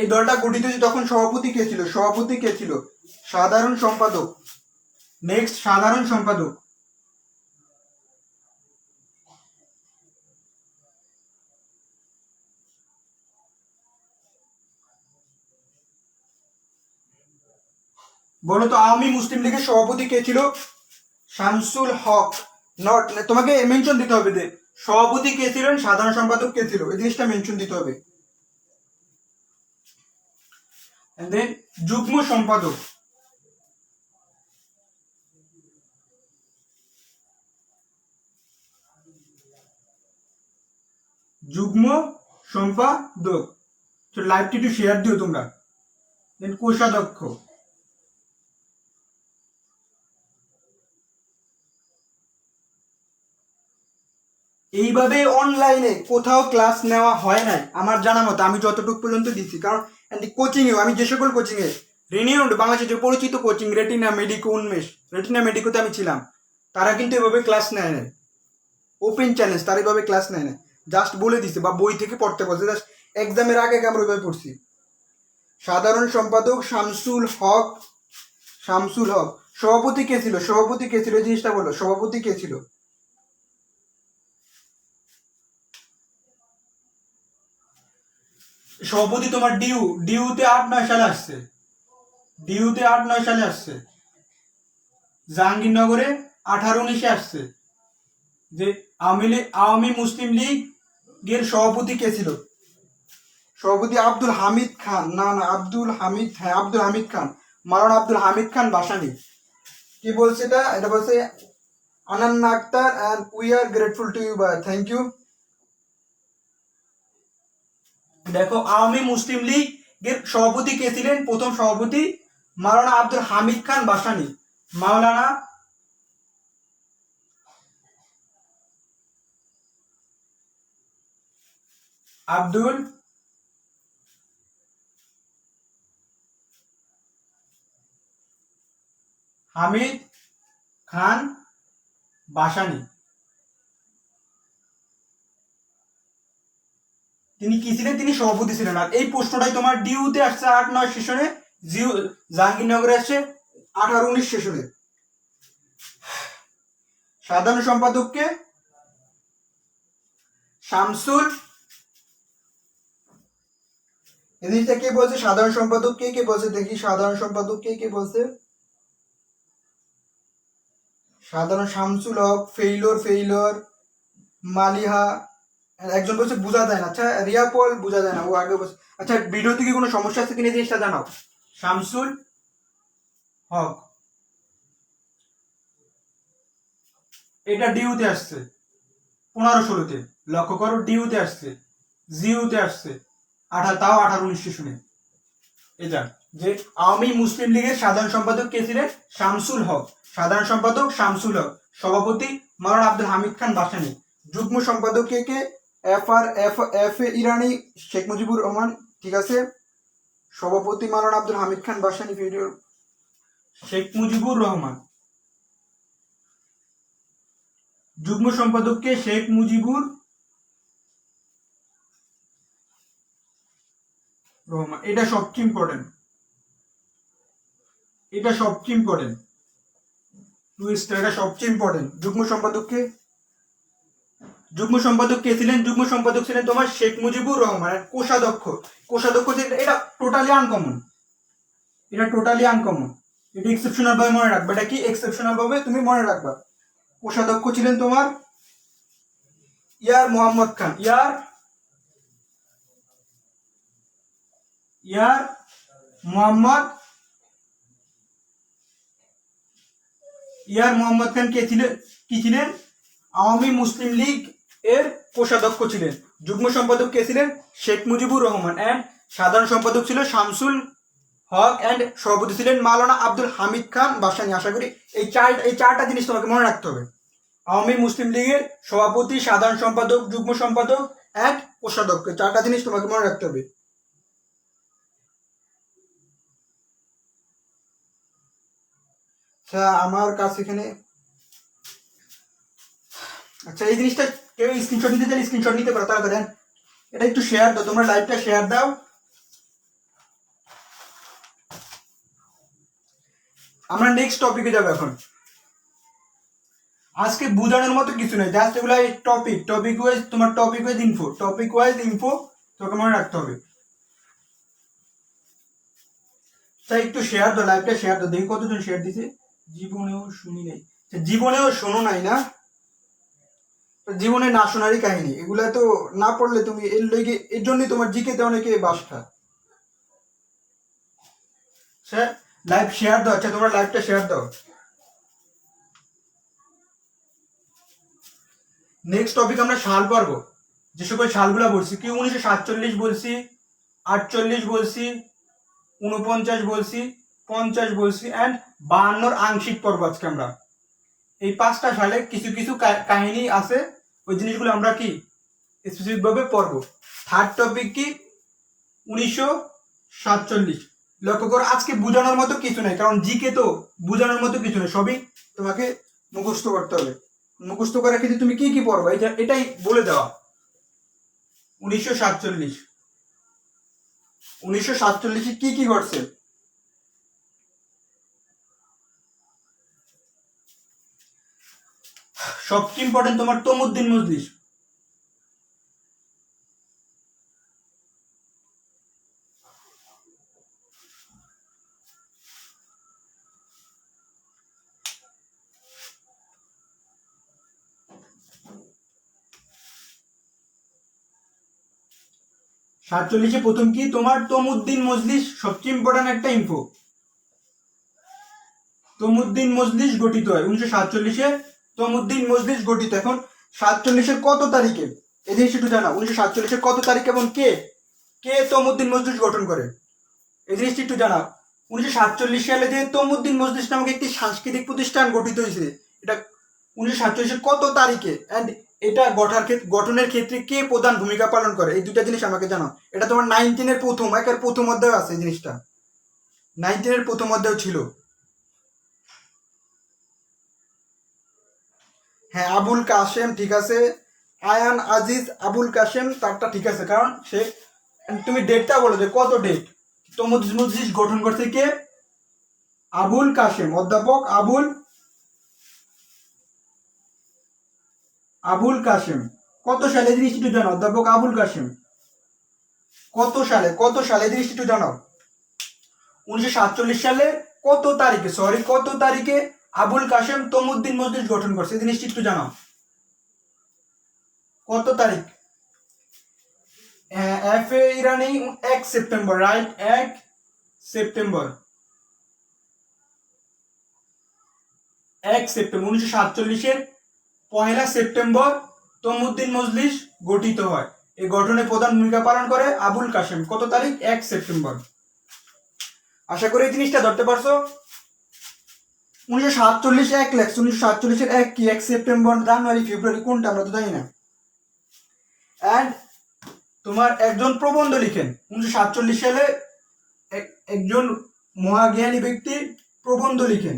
Speaker 1: এই দলটা গঠিত হয়েছে তখন সভাপতি কে ছিল? সাধারণ সম্পাদক। নেক্সট, সাধারণ সম্পাদক। বলো তো আওয়ামী মুসলিম লীগের সভাপতি কে ছিল? শামসুল হক। নট, তোমাকে মেনশন দিতে হবে যে সভাপতি কে ছিলেন, সাধারণ সম্পাদক কে ছিল, এই জিনিসটা মেনশন দিতে হবে। এন্ড দেন যুগ্ম সম্পাদক। লাইভটি একটু শেয়ার দিও তোমরা। দেন কোষাধ্যক্ষ। এইভাবে অনলাইনে কোথাও ক্লাস নেওয়া হয় নাই আমার জানা মতো, আমি যতটুকু পর্যন্ত দিচ্ছি। কারণ কোচিংয়েও আমি যে সকল কোচিংয়ে রিনিউন্ড বাংলাদেশের যে পরিচিত কোচিং রেটিনা মেডিকো উন্মেষ, রেটিনা মেডিকোতে আমি ছিলাম, তারা কিন্তু এভাবে ক্লাস নেয় না। ওপেন চ্যালেঞ্জ, তারা এভাবে ক্লাস নেয় না। জাস্ট বলে দিছে বা বই থেকে পড়তে বলছে, জাস্ট এক্সামের আগে আমরা ওইভাবে পড়ছি। সাধারণ সম্পাদক শামসুল হক। শামসুল হক। সভাপতি কে ছিল? সভাপতি কে ছিল এই জিনিসটা বলো, সভাপতি কে ছিল? সভাপতি তোমার ডিউতে 8-9 সালে আসছে, ডিউতে 8-9 সালে আসছে। জাহাঙ্গীরনগরে 18-19-এ আসছে। যে আওয়ামী মুসলিম লীগের সভাপতি কে ছিল? সভাপতি আব্দুল হামিদ খান। না না, আব্দুল হামিদ, হ্যাঁ আব্দুল হামিদ খান, মাওলানা আব্দুল হামিদ খান ভাসানী। কি বলছে এটা? এটা বলছে Ananna Akter and we are grateful to you ভাই, থ্যাংক ইউ। দেখো আওয়ামী মুসলিম লীগের সভাপতি কে ছিলেন? প্রথম সভাপতি মাওলানা আব্দুল হামিদ খান ভাসানী। মাওলানা আব্দুল হামিদ খান ভাসানী। তিনি কি ছিলেন? তিনি সভাপতি ছিলেন। আর এই প্রশ্নটাই তোমার ডিউতে আসছে 8-9 সেশনে, জাহাঙ্গীরনগরে আসছে 18-19 সেশনে। সাধারণ সম্পাদককে শামসুল। এই জিনিসটা কে বলছে? সাধারণ সম্পাদক কে বলছে দেখি, সাধারণ সম্পাদক কে বলছে? সাধারণ শামসুল হক, ফেইলর মালিহা। একজন বলছে বোঝা যায় না। আচ্ছা রিয়া পল বোঝা যায় না, ও আগে বলছে। আচ্ছা ভিডিওতে কি কোনো সমস্যা আছে কিনা জিনিসটা জানাও। শামসুল হক, এটা ডিউতে আসছে 15-16-তে। লক্ষ্য করো ডিউতে আসছে, জিউতে আসছে তাও 18-19 সেশনে। এটা যে আওয়ামী মুসলিম লীগের সাধারণ সম্পাদক কে ছিলেন? শামসুল হক। সাধারণ সম্পাদক শামসুল হক, সভাপতি মাওলানা আব্দুল হামিদ খান ভাসানী। যুগ্ম সম্পাদক কে? এফ এ ইরানি শেখ মুজিবুর রহমান, ঠিক আছে। সভাপতি মাওলানা আব্দুল হামিদ খান ভাসানী, ভিডিও শেখ মুজিবুর রহমান। যুগ্ম সম্পাদক কে? শেখ মুজিবুর রহমান। এটা সবচেয়ে ইম্পর্টেন্ট, এটা সবচেয়ে ইম্পর্টেন্ট টুইস্ট, এটা সবচেয়ে ইম্পর্টেন্ট। যুগ্ম সম্পাদক কে? যুগ্ম সম্পাদক কে ছিলেন? যুগ্ম সম্পাদক ছিলেন তোমার শেখ মুজিবুর রহমান। কোষাধ্যক্ষ, কোষাধ্যক্ষ এটা টোটালি আনকমন, এটা টোটালি আনকমন। এটা এক্সেপশনাল ভাবে মনে রাখবা। এটা কি এক্সেপশনাল ভাবে তুমি মনে রাখবা। কোষাধ্যক্ষ ছিলেন তোমার ইয়ার মোহাম্মদ খান। ইয়ার মোহাম্মদ খান কে ছিলেন? কি ছিলেন? আওয়ামী মুসলিম লীগ এর কোষাধ্যক্ষ ছিলেন। যুগ্ম সম্পাদক কে ছিলেন? শেখ মুজিবুর রহমান। এন্ড সাধারণ সম্পাদক ছিল শামসুল হক। এন্ড সভাপতি ছিলেন মাওলানা আব্দুল হামিদ খান ভাসানী। আশা করি এই চারটা জিনিস তোমাকে মনে রাখতে হবে। আওয়ামী মুসলিম লীগের সভাপতি, সাধারণ সম্পাদক, যুগ্ম সম্পাদক এন্ড কোষাধ্যক্ষ, চারটা জিনিস তোমাকে মনে রাখতে হবে। আচ্ছা আমার কাছে এখানে, আচ্ছা এই জিনিসটা কেউ স্ক্রিনশট নিতে চাইলে স্ক্রিনশট নিতে পারো তাড়াতাড়ি। এটা একটু শেয়ার দাও, তোমরা লাইভটা শেয়ার দাও। আমরা নেক্সট টপিকে যাবো এখন। আজকে বোঝানোর মতো কিছু নেই, জাস্ট এগুলো টপিক ওয়াইজ, তোমার টপিক ওয়াইজ ইনফো তোকে মনে রাখতে হবে। তাই একটু শেয়ার দাও, লাইভটা শেয়ার দাও, দেখি কতজন শেয়ার দিছে। জীবনেও শুনি নাই, জীবনেও শোনো নাই না? জীবনে না শোনারই কাহিনী এগুলা, তো না পড়লে তুমি এর জন্যই তোমার জিকেতে অনেকে বাস খায়। লাইভ শেয়ার দাও। আচ্ছা তোমরা লাইভটা শেয়ার দাও। নেক্সট টপিক আমরা সাল পারবো, যে সকল সালগুলা বলছি, কি 1947 বলছি, 48 বলছি, 49 বলছি, 50 বলছি এন্ড 52 আংশিক পর্ব। আজকে আমরা এই 5টা সালে কিছু কিছু কাহিনী আছে, ওই জিনিসগুলো আমরা কি স্পেসিফিক ভাবে পড়বো। থার্ড টপিক কি 1947। লক্ষ্য করো আজকে বোঝানোর মতো কিছু নেই, কারণ জিকে তো বোঝানোর মতো কিছু নেই, সবই তোমাকে মুখস্থ করতে হবে। মুখস্থ করার ক্ষেত্রে তুমি কি পড়বা এটাই বলে দেওয়া। 1947 1947 কি কি ঘটছে? সবচেয়ে ইম্পর্টেন্ট তোমার তমুদ্দিন মজলিস। সাতচল্লিশে প্রথম কি তোমার তমুদ্দিন মজলিস, সবচেয়ে ইম্পর্টেন্ট একটা ইনফো। তমুদ্দিন মজলিস গঠিত হয় 1947-এ। তমুদ্দিন মজলিস গঠিত। এখন 47-এর কত তারিখে এই জিনিসটা একটু জানা, 1947-এর কত তারিখে এবং কে কে তমুদ্দিন মজলিস গঠন করে এই জিনিসটা একটু জানা। 1947 সালে যে তমুদ্দিন মজলিস নামক একটি সাংস্কৃতিক প্রতিষ্ঠান গঠিত হয়েছে, এটা 1947-এর কত তারিখে, অ্যান্ড এটা গঠনের ক্ষেত্রে কে প্রধান ভূমিকা পালন করে, এই দুটা জিনিস আমাকে জানাও। এটা তোমার 19-এর প্রথম অধ্যায় আছে, এই জিনিসটা 19-এর প্রথম অধ্যায় ছিল। হ্যাঁ, আবুল কাশেম, ঠিক আছে। আয়ান আজিজ আবুল কাশেম, তারটা ঠিক আছে, কারণ সে, তুমি ডেটটা বলো যে কত ডেট। তমুদ্দিন মজলিস গঠন করছে কে? আবুল কাশেম, অধ্যাপক আবুল কাশেম। কত সালে জিনিসটি জানো? অধ্যাপক আবুল কাশেম কত সালে জিনিসটি জানো? 1947 সালে কত তারিখে, কত তারিখে আবুল কাশেম তমুদ্দিন মজলিস গঠন করছে, এই জিনিসটি একটু জানাও। কত তারিখ? এফ এ ইরানি 1 সেপ্টেম্বর, রাইট, 1 সেপ্টেম্বর 1947-এর 1 সেপ্টেম্বর তমুদ্দিন মজলিস গঠিত হয়। এই গঠনে প্রধান ভূমিকা পালন করে আবুল কাশেম। কত তারিখ? 1 সেপ্টেম্বর। আশা করি এই জিনিসটা ধরতে পারছো। 1947 1 লেখছ, 1947-এর 1 কি? 1 সেপ্টেম্বর, জানুয়ারি, ফেব্রুয়ারি কোনটা আমরা তো জানি না। অ্যান্ড তোমার একজন প্রবন্ধ লিখেন 1947 সালে, একজন মহাজ্ঞানী ব্যক্তি প্রবন্ধ লিখেন।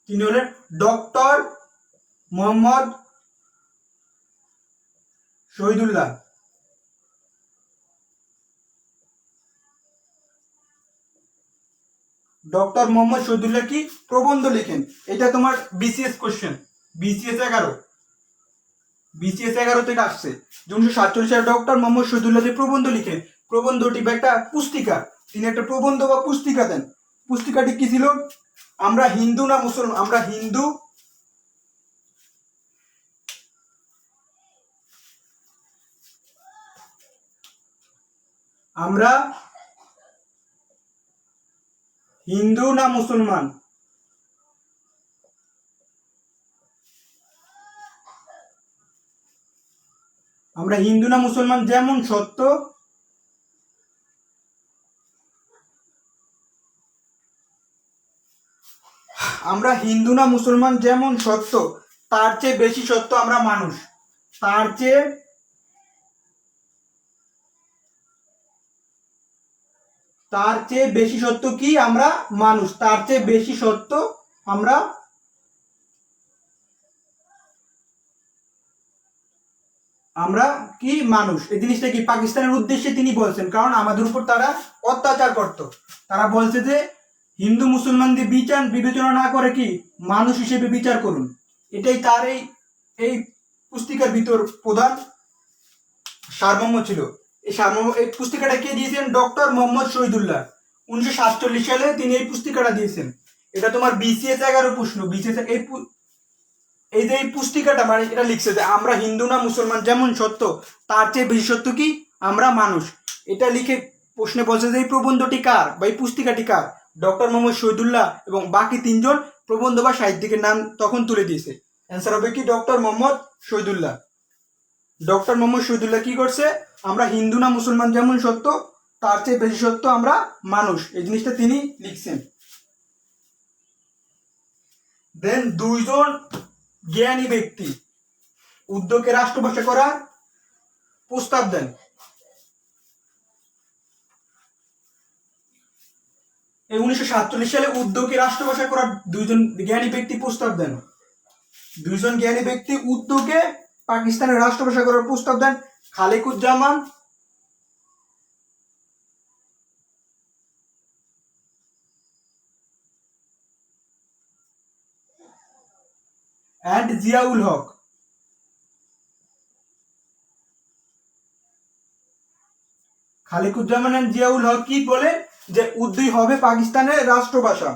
Speaker 1: তিনি হলেন ডক্টর মোহাম্মদ শহীদুল্লাহ। ডক্টর মোহাম্মদ শহীদুল্লাহ কি প্রবন্ধ লিখেন? এটা তোমার বিসিএস কোশ্চেন, বিসিএস 11 থেকে আসছে। 1947 সালে ডক্টর মোহাম্মদ শহীদুল্লাহ যে প্রবন্ধ লিখেন, প্রবন্ধটি বা একটা পুস্তিকা, তিনি একটা প্রবন্ধ বা পুস্তিকা দেন। পুস্তিকাটি কি ছিল? আমরা হিন্দু না মুসলমান, আমরা হিন্দু না মুসলমান। আমরা হিন্দু না মুসলমান যেমন সত্য, আমরা হিন্দু না মুসলমান যেমন সত্য, তার চেয়ে বেশি সত্য আমরা মানুষ। তার চেয়ে বেশি সত্য কি? আমরা মানুষ। তার চেয়ে বেশি সত্য আমরা কি? মানুষ। এই জিনিসটা কি পাকিস্তানের উদ্দেশ্যে তিনি বলছেন, কারণ আমাদের উপর তারা অত্যাচার করত। তারা বলছে যে হিন্দু মুসলমানদের বিচার বিবেচনা না করে কি মানুষ হিসেবে বিচার করুন। এটাই তার এই পুস্তিকার ভিতর প্রধান সারমর্ম ছিল। এই পুস্তিকাটা কে দিয়েছেন? ডক্টর মোহাম্মদ শহীদুল্লাহ। 1947 সালে তিনি এই পুস্তিকাটা দিয়েছেন। এটা তোমার বিসিএস 11 প্রশ্ন। বিসিএস এই যে এই পুস্তিকাটা মানে এটা লিখছে যে আমরা হিন্দু না মুসলমান যেমন সত্য, তার চেয়ে বেশি সত্য কি? আমরা মানুষ। এটা লিখে প্রশ্নে বলছে যে এই প্রবন্ধটি কার বা এই পুস্তিকাটি কার? ডক্টর মোহাম্মদ শহীদুল্লাহ এবং বাকি 3 জন প্রবন্ধ বা সাহিত্যিকের নাম তখন তুলে দিয়েছে। অ্যান্সার হবে কি? ডক্টর মোহাম্মদ শহীদুল্লাহ। ডক্টর মোহাম্মদ শহীদুল্লাহ কি করছে? আমরা হিন্দু না মুসলমান যেমন সত্য, তার চেয়ে বেশি সত্য আমরা মানুষ, এই জিনিসটা তিনি লিখছেন। দেন 2 জন জ্ঞানী ব্যক্তি উদ্যোগকে রাষ্ট্রভাষা করার প্রস্তাব দেন। এই 1947 সালে উদ্যোগকে রাষ্ট্রভাষা করার 2 জন জ্ঞানী ব্যক্তি প্রস্তাব দেন। দুইজন জ্ঞানী ব্যক্তি উর্দুকে পাকিস্তানের রাষ্ট্রভাষা করার প্রস্তাব দেন। খালিকুজ্জামান অ্যান্ড জিয়াউল হক। খালিকুজ্জামান এন্ড জিয়াউল হক কি বলে যে উর্দুই হবে পাকিস্তানের রাষ্ট্রভাষা।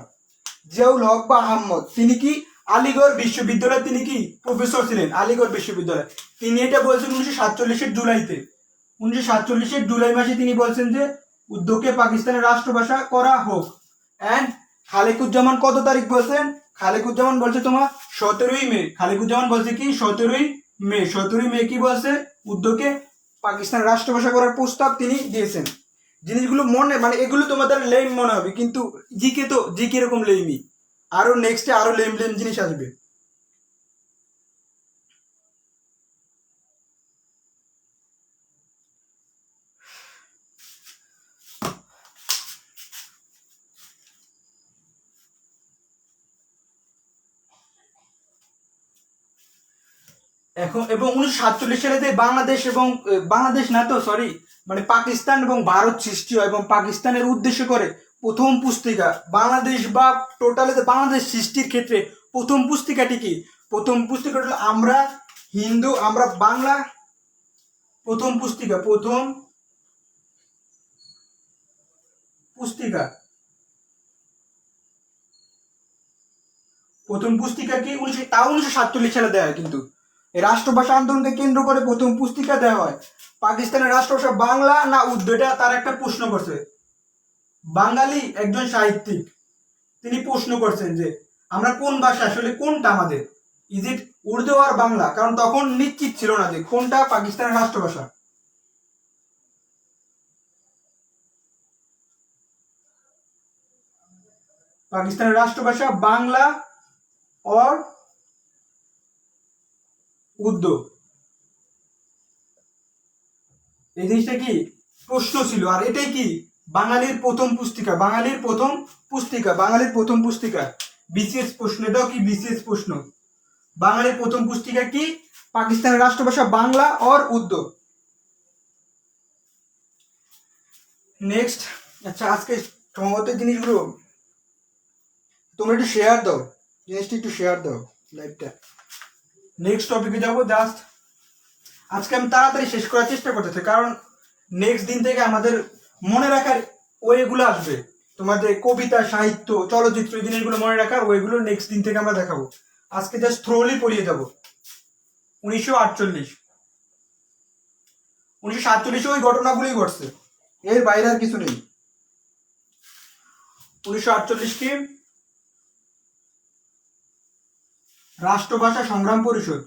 Speaker 1: জিয়াউল হক বা আহমদ তিনি কি আলিগড় বিশ্ববিদ্যালয় তিনি কি প্রফেসর ছিলেন আলিগড় বিশ্ববিদ্যালয়। তিনি এটা বলছেন 1947-এর জুলাইতে। 1947-এর জুলাই মাসে তিনি বলছেন যে উর্দুকে পাকিস্তানের রাষ্ট্রভাষা করা হোক। অ্যান্ড খালিকুজ্জামান কত তারিখ বলছেন? খালিকুজ্জামান বলছে তোমার 17ই মে। খালিকুজ্জামান বলছে কি 17ই মে কি বলছে? উর্দুকে পাকিস্তান রাষ্ট্রভাষা করার প্রস্তাব তিনি দিয়েছেন। জিনিসগুলো মনে মানে এগুলো তোমাদের লেম মনে হবে, কিন্তু জিকে তো জিকে এরকম লেমই। আরো নেক্সটে আরো লেম লেম জিনিস আসবে। এখন এবং 1947 সালে যে বাংলাদেশ এবং বাংলাদেশ না তো সরি মানে পাকিস্তান এবং ভারত সৃষ্টি হয় এবং পাকিস্তানের উদ্দেশ্য করে প্রথম পুস্তিকা বাংলাদেশ বা টোটালে যে বাংলাদেশ সৃষ্টির ক্ষেত্রে প্রথম পুস্তিকাটি কি? প্রথম পুস্তিকাটা হলো আমরা হিন্দু আমরা বাংলা। প্রথম পুস্তিকা পুস্তিকা প্রথম পুস্তিকা কি 1947 সালে দেওয়া হয়। কিন্তু এই রাষ্ট্রভাষা আন্দোলনকে কেন্দ্র করে প্রথম পুস্তিকা দেওয়া হয়। পাকিস্তানের রাষ্ট্রভাষা বাংলা না উর্দু, এটা তার একটা প্রশ্ন করছে। বাঙালি একজন সাহিত্যিক তিনি প্রশ্ন করছেন যে আমরা কোন ভাষা আসলে কোনটা আমাদের, ইজ ইট উর্দু আর বাংলা? কারণ তখন নিশ্চিত ছিল না যে কোনটা পাকিস্তানের রাষ্ট্রভাষা। পাকিস্তানের রাষ্ট্রভাষা বাংলা और উর্দু, এই জিনিসটা কি প্রশ্ন ছিল। আর এটাই কি বাঙালির প্রথম পুস্তিকা বাঙালির প্রথম পুস্তিকা বিসিএস প্রশ্ন। এটাও কি বিসিএস প্রশ্ন। বাঙালির প্রথম পুস্তিকা কি? পাকিস্তানের রাষ্ট্রভাষা বাংলা और উর্দু। নেক্সট, আচ্ছা আজকে সম্ভবত জিনিসগুলো তোমরা একটু শেয়ার দাও, জিনিসটা একটু শেয়ার দাও লাইভটা। নেক্সট টপিকে যাবো। জাস্ট আজকে আমি তাড়াতাড়ি শেষ করার চেষ্টা করতেছি, কারণ নেক্সট দিন থেকে আমাদের মনে রাখার ওয়েগুলো আসবে। তোমাদের কবিতা সাহিত্য চলচ্চিত্র এই জিনিসগুলো মনে রাখার ওয়েগুলো নেক্সট দিন থেকে আমরা দেখাবো। আজকে জাস্ট থ্রোলি পড়িয়ে যাবো। 1948 ওই ঘটনাগুলি ঘটছে, এর বাইরে আর কিছু নেই। 1948 কি রাষ্ট্রভাষা সংগ্রাম পরিষদ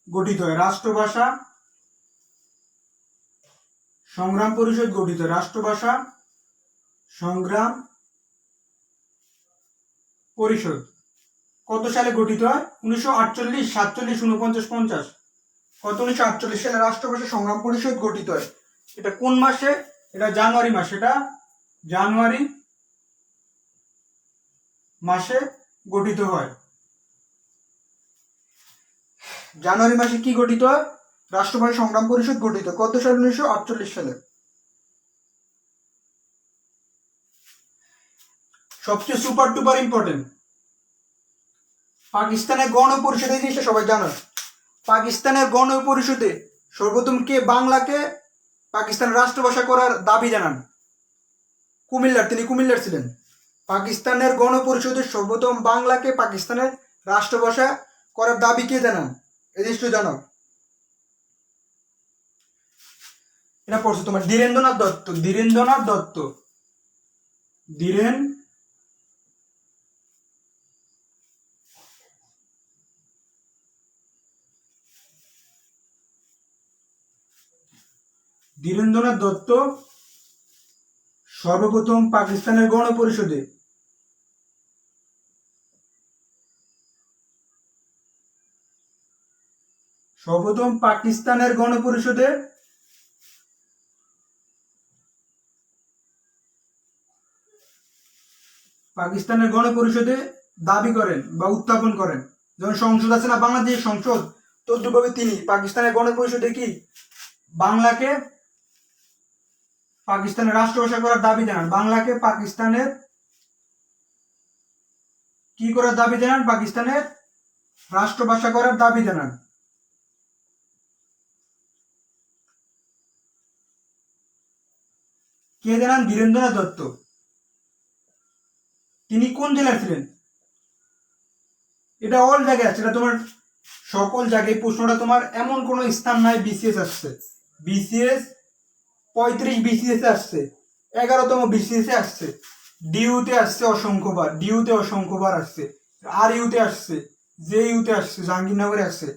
Speaker 1: গঠিত হয়। রাষ্ট্রভাষা সংগ্রাম পরিষদ গঠিত হয়। রাষ্ট্রভাষা সংগ্রাম পরিষদ কত সালে গঠিত হয়? 1948, 47, 49, 50। কত? 1948 সালে রাষ্ট্রভাষা সংগ্রাম পরিষদ গঠিত হয়। এটা কোন মাসে? এটা জানুয়ারি মাসে। এটা জানুয়ারি মাসে গঠিত হয়। জানুয়ারি মাসে কি গঠিত হয়? রাষ্ট্রভাষা সংগ্রাম পরিষদ গঠিত। কত সালে? 1948 সালে। সবচেয়ে সুপার টুপার ইম্পর্টেন্ট, পাকিস্তানের গণপরিষদ, এই জিনিসটা সবাই জানো। পাকিস্তানের গণপরিষদে সর্বপ্রথম কে বাংলাকে পাকিস্তানের রাষ্ট্রভাষা করার দাবি জানান? কুমিল্লার, তিনি কুমিল্লার ছিলেন। পাকিস্তানের গণপরিষদে সর্বপ্রথম বাংলাকে পাকিস্তানের রাষ্ট্রভাষা করার দাবি কে জানান? এই জিনিসটা জানো? এটা পড়ছো তোমার ধীরেন্দ্রনাথ দত্ত। ধীরেন্দ্রনাথ দত্ত ধীরেন্দ্রনাথ দত্ত সর্বপ্রথম পাকিস্তানের গণপরিষদে পাকিস্তানের গণপরিষদে দাবি করেন বা উত্থাপন করেন। যেমন সংসদ আছে না, বাংলাদেশ সংসদ, তদ্রুপভাবে তিনি পাকিস্তানের গণপরিষদে কি বাংলাকে পাকিস্তানের রাষ্ট্রভাষা করার দাবি জানান। বাংলাকে পাকিস্তানের কি করার দাবি জানান? পাকিস্তানের রাষ্ট্রভাষা করার দাবি জানান। কে জানান? ধীরেন্দ্রনাথ দত্ত। তিনি কোন জেলার ছিলেন? এটা অল জায়গায় আছে, এটা তোমার সকল জায়গায় প্রশ্নটা, তোমার এমন কোনো স্থান নাই বিসিএস আসছে। বিসিএস 35 বিসিএস আসছে, 11তম বিসিএস আসছে, ডিইউতে আসছে অসংখ্যবার, ডিইউতে অসংখ্যবার আসছে, আর ইউতে আসছে, জে ইউতে আসছে, জাহাঙ্গীরনগরে আসছে,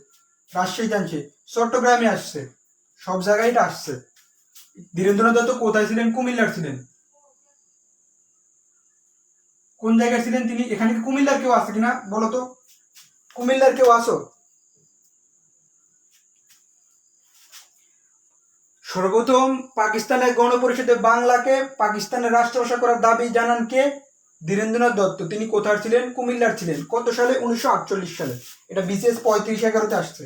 Speaker 1: রাজশাহী জানছে, চট্টগ্রামে আসছে, সব জায়গায় এটা আসছে। ধীরেন্দ্রনাথ দত্ত কোথায় ছিলেন? কুমিল্লার ছিলেন। কোন জায়গায় ছিলেন তিনি? এখানে কি কুমিল্লার কেউ আছে কিনা বলো তো? কুমিল্লার কেউ আসো? সর্বপ্রথম পাকিস্তানের গণপরিষদে বাংলাকে পাকিস্তানের রাষ্ট্রভাষা করার দাবি জানান কে? ধীরেন্দ্রনাথ দত্ত। তিনি কোথায় ছিলেন? কুমিল্লার ছিলেন। কত সালে? 1948 সালে। এটা বিসিএস 35-11তে আসছে।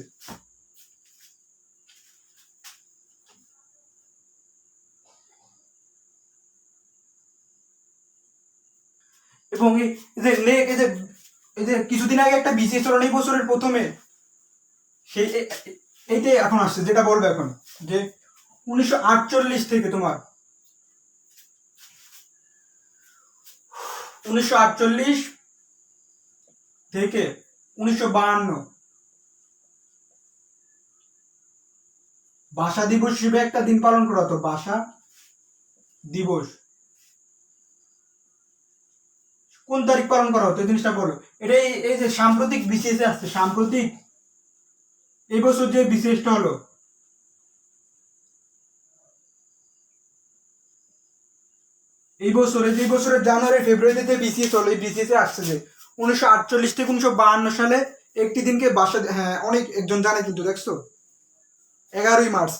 Speaker 1: এবং এই যে কিছুদিন আগে একটা বিসিএস হলো, এই বছরের প্রথমে, সেই এইটাই এখন আসছে, যেটা বলবো এখন, যে 1948 থেকে তোমার 1948 থেকে 1952 ভাষা দিবস হিসেবে একটা দিন পালন করা হতো, ভাষা দিবস। কোন তারিখ পালন করা হতো এই জিনিসটা বলো। এটা এই যে সাম্প্রতিক বিসিএস আসছে, সাম্প্রতিক এই বছর যে বিসিএসটা হলো, এই বছরের জানুয়ারি ফেব্রুয়ারিতে যে বিসিএস হলো, এই বিসিএস এ আসছে যে 1948 থেকে 1952 সালে একটি দিনকে ভাষা, হ্যাঁ অনেক একজন জানে কিন্তু, দেখছো 11ই মার্চ।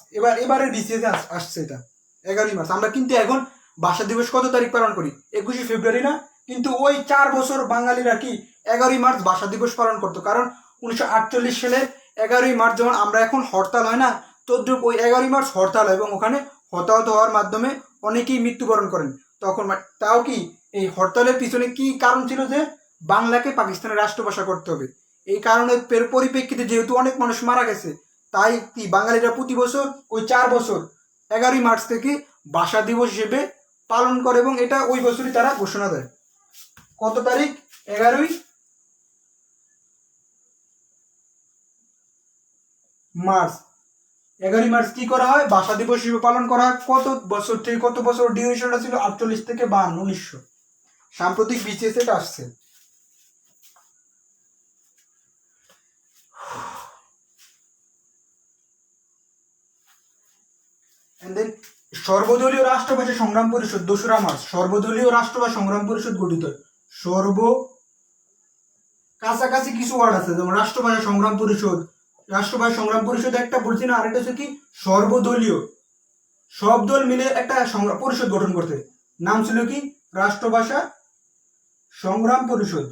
Speaker 1: এবারের বিসিএস আসছে এটা 11ই মার্চ। আমরা কিন্তু এখন ভাষা দিবস কত তারিখ পালন করি? 21শে ফেব্রুয়ারি না? কিন্তু ওই 4 বছর বাঙালিরা কি 11ই মার্চ ভাষা দিবস পালন করতো, কারণ 1948 সালের 11ই মার্চ যেমন আমরা এখন হরতাল হয় না, তদ্রুপ ওই 11ই মার্চ হরতাল হয় এবং ওখানে হতাহত হওয়ার মাধ্যমে অনেকেই মৃত্যুবরণ করেন তখন। তাও কি এই হরতালের পিছনে কি কারণ ছিল? যে বাংলাকে পাকিস্তানের রাষ্ট্রভাষা করতে হবে। এই কারণে পরিপ্রেক্ষিতে যেহেতু অনেক মানুষ মারা গেছে, তাই কি বাঙালিরা প্রতি বছর ওই 4 বছর 11ই মার্চ থেকে ভাষা দিবস হিসেবে পালন করে এবং এটা ওই বছরই তারা ঘোষণা দেয়। কত তারিখ? 11ই মার্চ। 11ই মার্চ কি করা হয়? ভাষা দিবস হিসেবে পালন করা হয়। কত বছর থেকে কত বছর ডিউরেশনটা ছিল? 48 থেকে 52, 1900। সাম্প্রতিক বিসিএস এটা আসছে। সর্বদলীয় রাষ্ট্রভাষা সংগ্রাম পরিষদ 2রা মার্চ। সর্বদলীয় রাষ্ট্রভাষা সংগ্রাম পরিষদ গঠিত। কাছাকাছি কিছু ওয়ার্ড আছে, যেমন রাষ্ট্রভাষা সংগ্রাম পরিষদ, রাষ্ট্রভাষা সংগ্রাম পরিষদ একটা বলছি না, আরেকটা হচ্ছে কি সর্বদলীয়, সব দল মিলে একটা সংগ্রাম পরিষদ গঠন করতে, নাম ছিল কি রাষ্ট্রভাষা সংগ্রাম পরিষদ।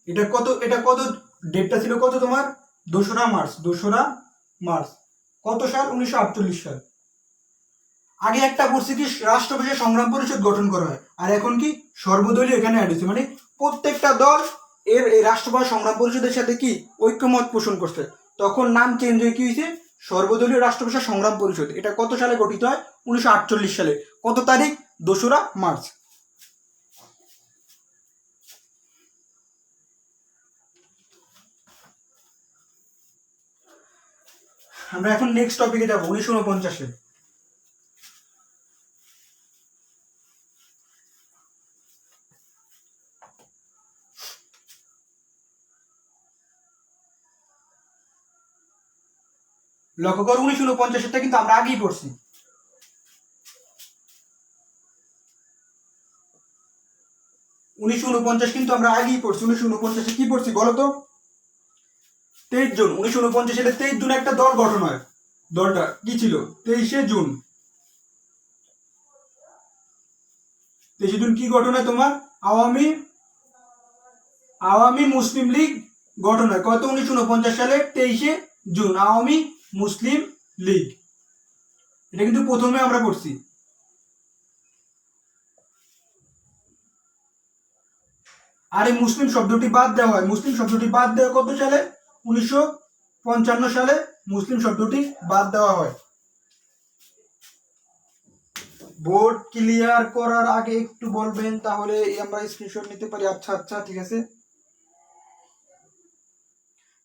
Speaker 1: এটা কত ডেটটা ছিল? কত তোমার? 2রা মার্চ। 2রা মার্চ কত সাল? 1948 সাল। আগে একটা বলছি কি রাষ্ট্রভাষা সংগ্রাম পরিষদ গঠন করা হয়, আর এখন কি সর্বদলীয় এখানে অ্যাড হয়েছে, মানে প্রত্যেকটা দল এই রাষ্ট্রভাষা সংগ্রাম পরিষদের সাথে কি ঐক্যমত পোষণ করছে। তখন নাম চেঞ্জ হয়ে কি হয়েছে? সর্বদলীয় রাষ্ট্রভাষা সংগ্রাম পরিষদ। এটা কত সালে গঠিত হয়? 1948 সালে। কত তারিখ? 2রা মার্চ। আমরা এখন নেক্সট টপিকে যাবো, 1949-এ। লক্ষ্য করো 1949-টা কিন্তু আমরা আগেই পড়ছি। 1949 কিন্তু আমরা আগেই পড়ছি। 1949-এ কি পড়ছি বলো তো? 23 জুন। 1949 সালে 23 জুন একটা দল গঠন হয়। দলটা কি ছিল? 23শে জুন। 23 জুন কি গঠন হয় তোমার? আওয়ামী মুসলিম লীগ গঠন হয়। কত? 1949 সালে 23 জুন আওয়ামী মুসলিম লীগ। এটা কিন্তু প্রথমে আমরা পড়ছি। আর এই মুসলিম শব্দটি বাদ দেওয়া হয়। মুসলিম শব্দটি বাদ দেওয়া কত সালে? 1955 সালে মুসলিম শব্দটি বাদ দেওয়া হয়। বোর্ড ক্লিয়ার করার আগে একটু বলবেন, তাহলে আমরা স্ক্রিনশট নিতে পারি। আচ্ছা আচ্ছা ঠিক আছে।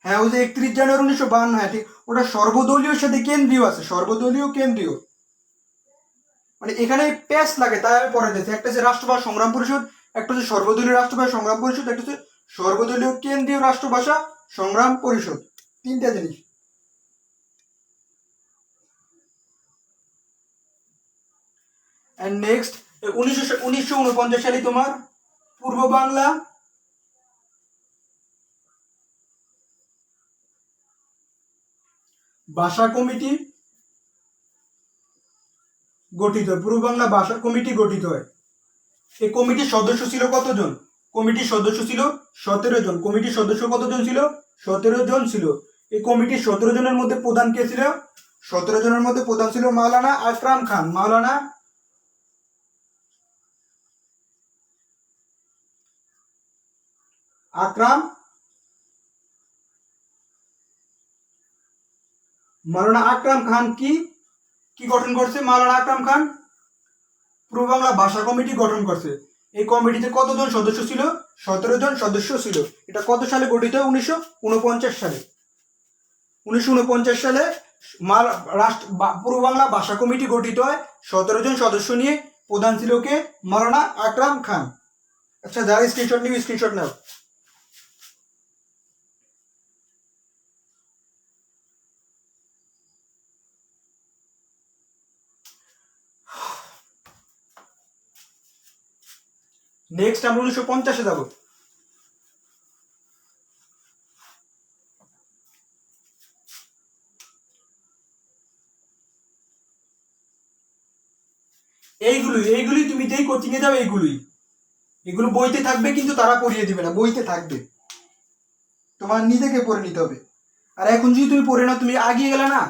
Speaker 1: হ্যাঁ, ওই যে 31 জানুয়ারি 1952, হ্যাঁ ঠিক, ওটা সর্বদলীয় সাথে কেন্দ্রীয় আছে, সর্বদলীয় কেন্দ্রীয়, মানে এখানে প্যাচ লাগে, তাই আমি পরে দিয়েছি। একটা হচ্ছে রাষ্ট্রভাষা সংগ্রাম পরিষদ, একটা হচ্ছে সর্বদলীয় রাষ্ট্রভাষা সংগ্রাম পরিষদ, একটা হচ্ছে সর্বদলীয় কেন্দ্রীয় রাষ্ট্রভাষা সংগ্রাম পরিষদ। তিনটা জিনিস। এন্ড নেক্সট 1949 সালে তোমার পূর্ব বাংলা ভাষা কমিটি গঠিত হয়। পূর্ব বাংলা ভাষা কমিটি গঠিত হয়। এই কমিটির সদস্য ছিল কতজন? কমিটির সদস্য ছিল 17 জন। কমিটির সদস্য কতজন ছিল? 17 জন ছিল। এই কমিটির 17 জনের মধ্যে প্রধান কে ছিল? 17 জনের মধ্যে প্রধান ছিল মাওলানা আকরাম খান। মাওলানা আকরাম খান কি গঠন করছে? মাওলানা আকরাম খান পূর্ব বাংলা ভাষা কমিটি গঠন করছে। এই কমিটিতে কতজন সদস্য ছিল? 17 জন সদস্য ছিল। এটা কত সালে গঠিত হয়? 1949 সালে। 1949 সালে পূর্ব বাংলা ভাষা কমিটি গঠিত হয় 17 জন সদস্য নিয়ে। প্রধান ছিল কে? মাওলানা আকরাম খান। আচ্ছা, যারা স্ক্রিনশট নিবে স্ক্রিনশট নাও। নেক্সট আমরা 1950-এ যাব। এইগুলি তুমি যেই কোচিং এ যাও, এগুলো বইতে থাকবে, কিন্তু তারা পড়িয়ে দিবে না, বইতে থাকবে, তোমার নিজেকে পড়ে নিতে হবে। আর এখন যদি তুমি পড়ে নাও, তুমি আগিয়ে গেলে না।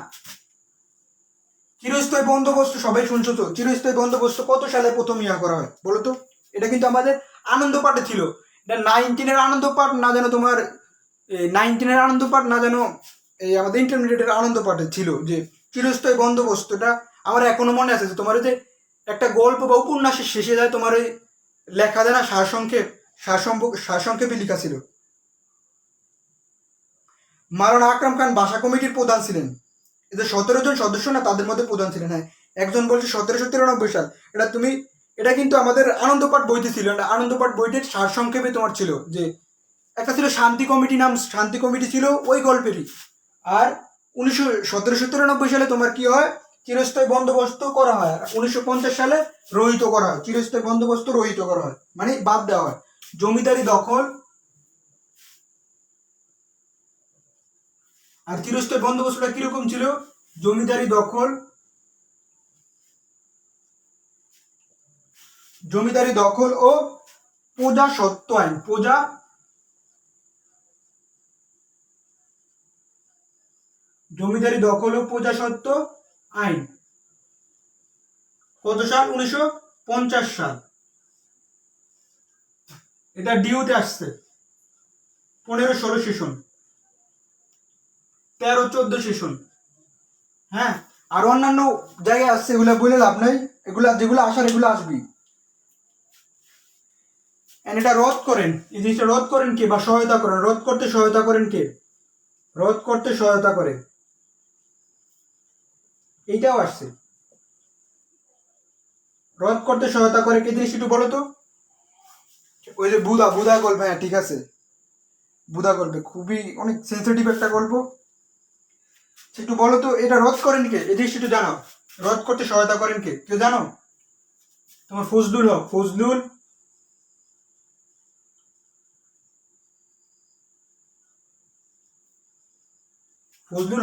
Speaker 1: চিরস্থায়ী বন্দোবস্ত সবাই শুনছো তো? চিরস্থায়ী বন্দোবস্ত কত সালে প্রথম করা হয় বলো তো? এটা কিন্তু আমাদের আনন্দ পাঠে ছিল। এটা 19-এর আনন্দ পাঠ না, যেন তোমার 19-এর আনন্দ পাঠ না, যেন এই আমাদের ইন্টারমিডিয়েটের আনন্দ পাঠে ছিল যে চিরস্থায়ী বন্দোবস্তটা। আমার এখনো মনে আছে যে তোমার যে একটা গল্প বা উপন্যাসের শেষে যায় তোমার ওই লেখা যায় না, সারসংক্ষেপে লেখা ছিল। মাওলানা আকরাম খান ভাষা কমিটির প্রধান ছিলেন। এদের 17 জন সদস্য না, তাদের মধ্যে প্রধান ছিলেন। হ্যাঁ, একজন বলছে 1793 সাল। এটা কিন্তু আমাদের আনন্দপাঠ বইতে ছিল। আনন্দপাঠ বইটির সারসংক্ষেপে তোমার ছিল যে একটা ছিল শান্তি কমিটি, নাম শান্তি কমিটি ছিল ওই গল্পেরই। আর 1797 সালে তোমার কি হয়? চিরস্থায়ী বন্দোবস্ত করা হয়। 1950 সালে রহিত করা হয়। চিরস্থায়ী বন্দোবস্ত রহিত করা হয়, মানে বাদ দেওয়া হয়। জমিদারি দখল আর চিরস্থায়ী বন্দোবস্তটা কিরকম ছিল? জমিদারি দখল ও প্রজাস্বত্ব আইন। জমিদারি দখল ও প্রজাস্বত্ব আইন কত সাল? 1950 সাল। এটা ডিউতে আসছে 15-16 সেশন, 13-14 সেশন। হ্যাঁ, আর অন্যান্য জায়গায় আসছে, এগুলো বলে লাভ নাই। যেগুলো আসার এগুলো আসবি। এটা রদ করেন, এই জিনিসটা রদ করেন কে বা সহায়তা করেন? রদ করতে সহায়তা করেন কে? রদ করতে সহায়তা করে, এইটাও আসছে। রদ করতে সহায়তা করে কে? জিনিস একটু বলো তো। ওই যে বুধা গল্প। হ্যাঁ ঠিক আছে, বুধা গল্পে খুবই অনেক সেন্সিটিভ একটা গল্প। একটু বলো তো, এটা রদ করেন কে? এই জিনিস একটু জানাও। রদ করতে সহায়তা করেন কে? কেউ জানো? তোমার ফজলুল হক। ফজলুল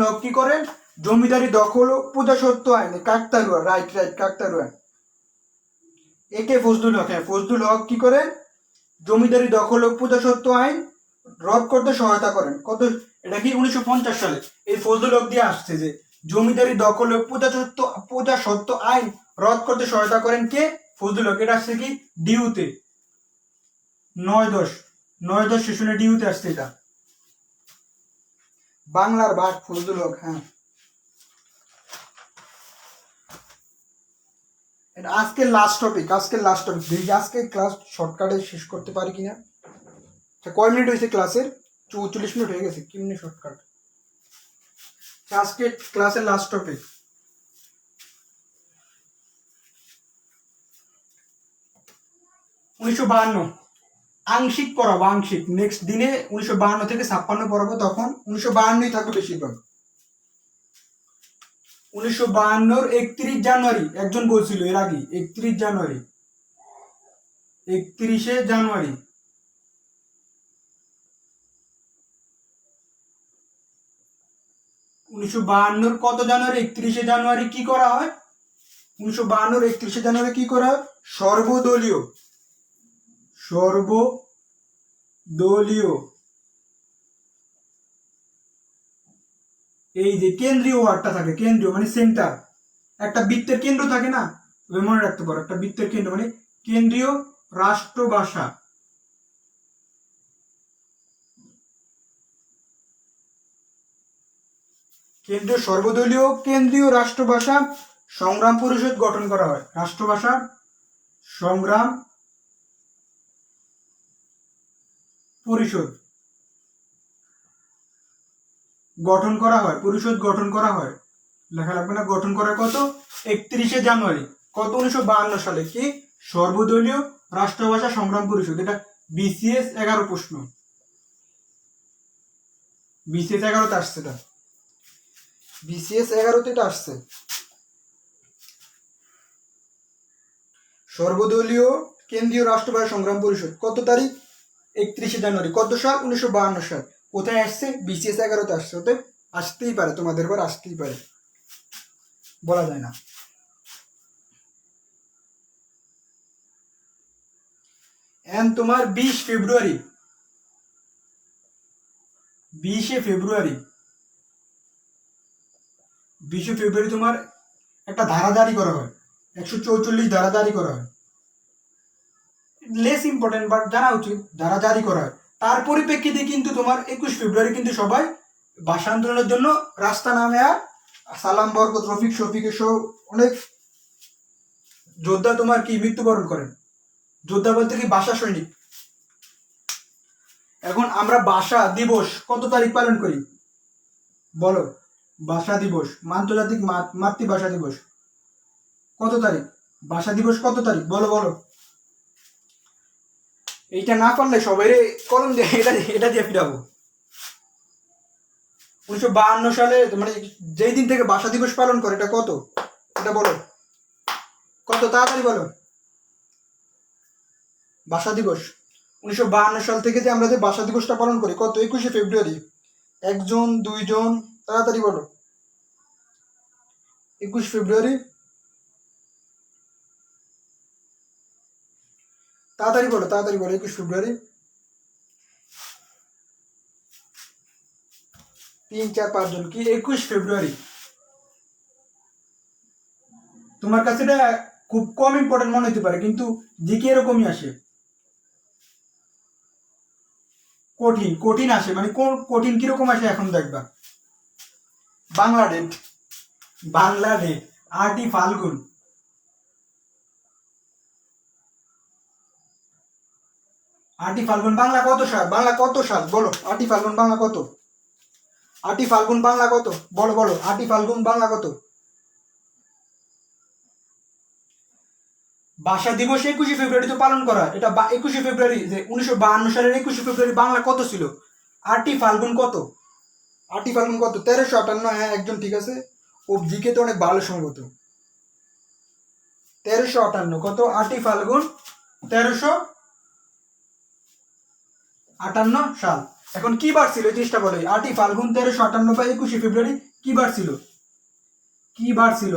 Speaker 1: হক কি করেন? জমিদারি দখল ও প্রজাস্বত্ব আইনে কাকতারুয়া, রাইট কাকতারুয়া, একে ফজলুল হক। হ্যাঁ, ফজলুল হক কি করে জমিদারি দখল ও প্রজাস্বত্ব আইন রদ করতে সহায়তা করেন। কত, এটা কি 1950 সালে এই ফজলুল হক দিয়ে আসছে যে জমিদারি দখল ও প্রজাস্বত্ব আইন রদ করতে সহায়তা করেন কে? ফজলুল হক। এটা আসছে কি ডিউতে 9-10 সেশনে ডিউতে আসছে এটা। বাংলার বাঘ ফজলুল হক। হ্যাঁ, আজকের লাস্ট টপিক দেখি আজকে ক্লাস শর্টকাটে শেষ করতে পারি কিনা। কয় মিনিট হয়েছে ক্লাসের? 44 মিনিট হয়ে গেছে। কি মিনিট শর্টকাট? আজকে ক্লাসের লাস্ট টপিক 1952 আংশিক পড়াবো, আংশিক। নেক্সট দিনে 1952 থেকে 56 পড়াবো, তখন 1952 থাকবে বেশিরভাগ। 1952 31 জানুয়ারি একজন বলছিল এর আগে, 31 জানুয়ারি 1952 কত জানুয়ারি? 31 জানুয়ারি কি করা হয়? 1952 31 জানুয়ারি কি করা হয়? সর্বদলীয় এই যে কেন্দ্রীয় ওয়ার্ডটা থাকে, কেন্দ্রীয় মানে সেন্টার, একটা বৃত্তের কেন্দ্র থাকে না, মনে রাখতে পারো, একটা বৃত্তের কেন্দ্র মানে কেন্দ্রীয় রাষ্ট্রভাষা। কেন্দ্রীয় সর্বদলীয় কেন্দ্রীয় রাষ্ট্রভাষা সংগ্রাম পরিষদ গঠন করা হয়। রাষ্ট্রভাষা সংগ্রাম পরিষদ গঠন করা হয়, লেখা লাগবে না। গঠন করা কত? 31 জানুয়ারি কত? 1952 সালে। কি? সর্বদলীয় রাষ্ট্রভাষা সংগ্রাম পরিষদ। এটা BCS 11 প্রশ্ন, BCS 11তে আসছে, এটা BCS 11তে এটা আসছে। সর্বদলীয় কেন্দ্রীয় রাষ্ট্রভাষা সংগ্রাম পরিষদ কত তারিখ? 31 জানুয়ারি। কত সাল? 1952 সাল। কোথায় আসছে? BCS 11তে আসছে। ওতে আসতেই পারে, তোমাদের বার আসতেই পারে, বলা যায় না। এন্ড তোমার 20 ফেব্রুয়ারি 20 ফেব্রুয়ারি তোমার একটা ধারা জারি করা হয়, 144 ধারা জারি করা হয়। লেস ইম্পর্টেন্ট বাট জানা উচিত। ধারা জারি করা হয়, তার পরিপ্রেক্ষিতে কিন্তু তোমার 21 ফেব্রুয়ারি কিন্তু সবাই ভাষা আন্দোলনের জন্য রাস্তা নামে, আর সালাম বরকত রফিক শফিক সহ অনেক যোদ্ধা তোমার কি মৃত্যুবরণ করেন। যোদ্ধা বলতে কি ভাষা সৈনিক। এখন আমরা ভাষা দিবস কত তারিখ পালন করি? বলো, ভাষা দিবস, আন্তর্জাতিক মাতৃভাষা দিবস কত তারিখ? ভাষা দিবস কত তারিখ? বলো বলো। এইটা না পারলে সবাই কলম দিয়ে এটা দিয়ে ফিরাবো। 1952 সালে মানে যেই দিন থেকে ভাষা দিবস পালন করে, এটা কত? এটা বলো, কত তাড়াতাড়ি বলো। ভাষা দিবস 1952 সাল থেকে যে আমরা যে ভাষা দিবসটা পালন করি, কত? 21 ফেব্রুয়ারি। একজন, দুইজন, তাড়াতাড়ি বলো। 21 ফেব্রুয়ারি, তাড়াতাড়ি বলো, 21 ফেব্রুয়ারি। 3, 4, 5 জন। কি? 21 ফেব্রুয়ারি। তোমার কাছে এটা খুব কম ইম্পর্টেন্ট মনে হতে পারে, কিন্তু জিকে এরকমই আসে। কঠিন আসে, মানে কঠিন কিরকম আসে এখন দেখবা। বাংলা ডেট 8ই ফাল্গুন। বাংলা কত সাল? বলো, 8ই ফাল্গুন বাংলা কত? 8ই ফাল্গুন বাংলা কত? বলো বলো, 8ই ফাল্গুন বাংলা কত? ভাষা দিবস 21 ফেব্রুয়ারি তো পালন করা, এটা 21 ফেব্রুয়ারি যে 1952 সালের 21 ফেব্রুয়ারি বাংলা কত ছিল? 8ই ফাল্গুন কত? 8ই ফাল্গুন কত? 1358। হ্যাঁ, একজন ঠিক আছে। ও জিকে তো অনেক ভালো সম্ভবত। 1358 কত? 8ই ফাল্গুন 1358 সাল। এখন কি বার ছিল এই জিনিসটা বলো। 8ই ফাল্গুন 1358 বা 21 ফেব্রুয়ারি কি বার ছিল?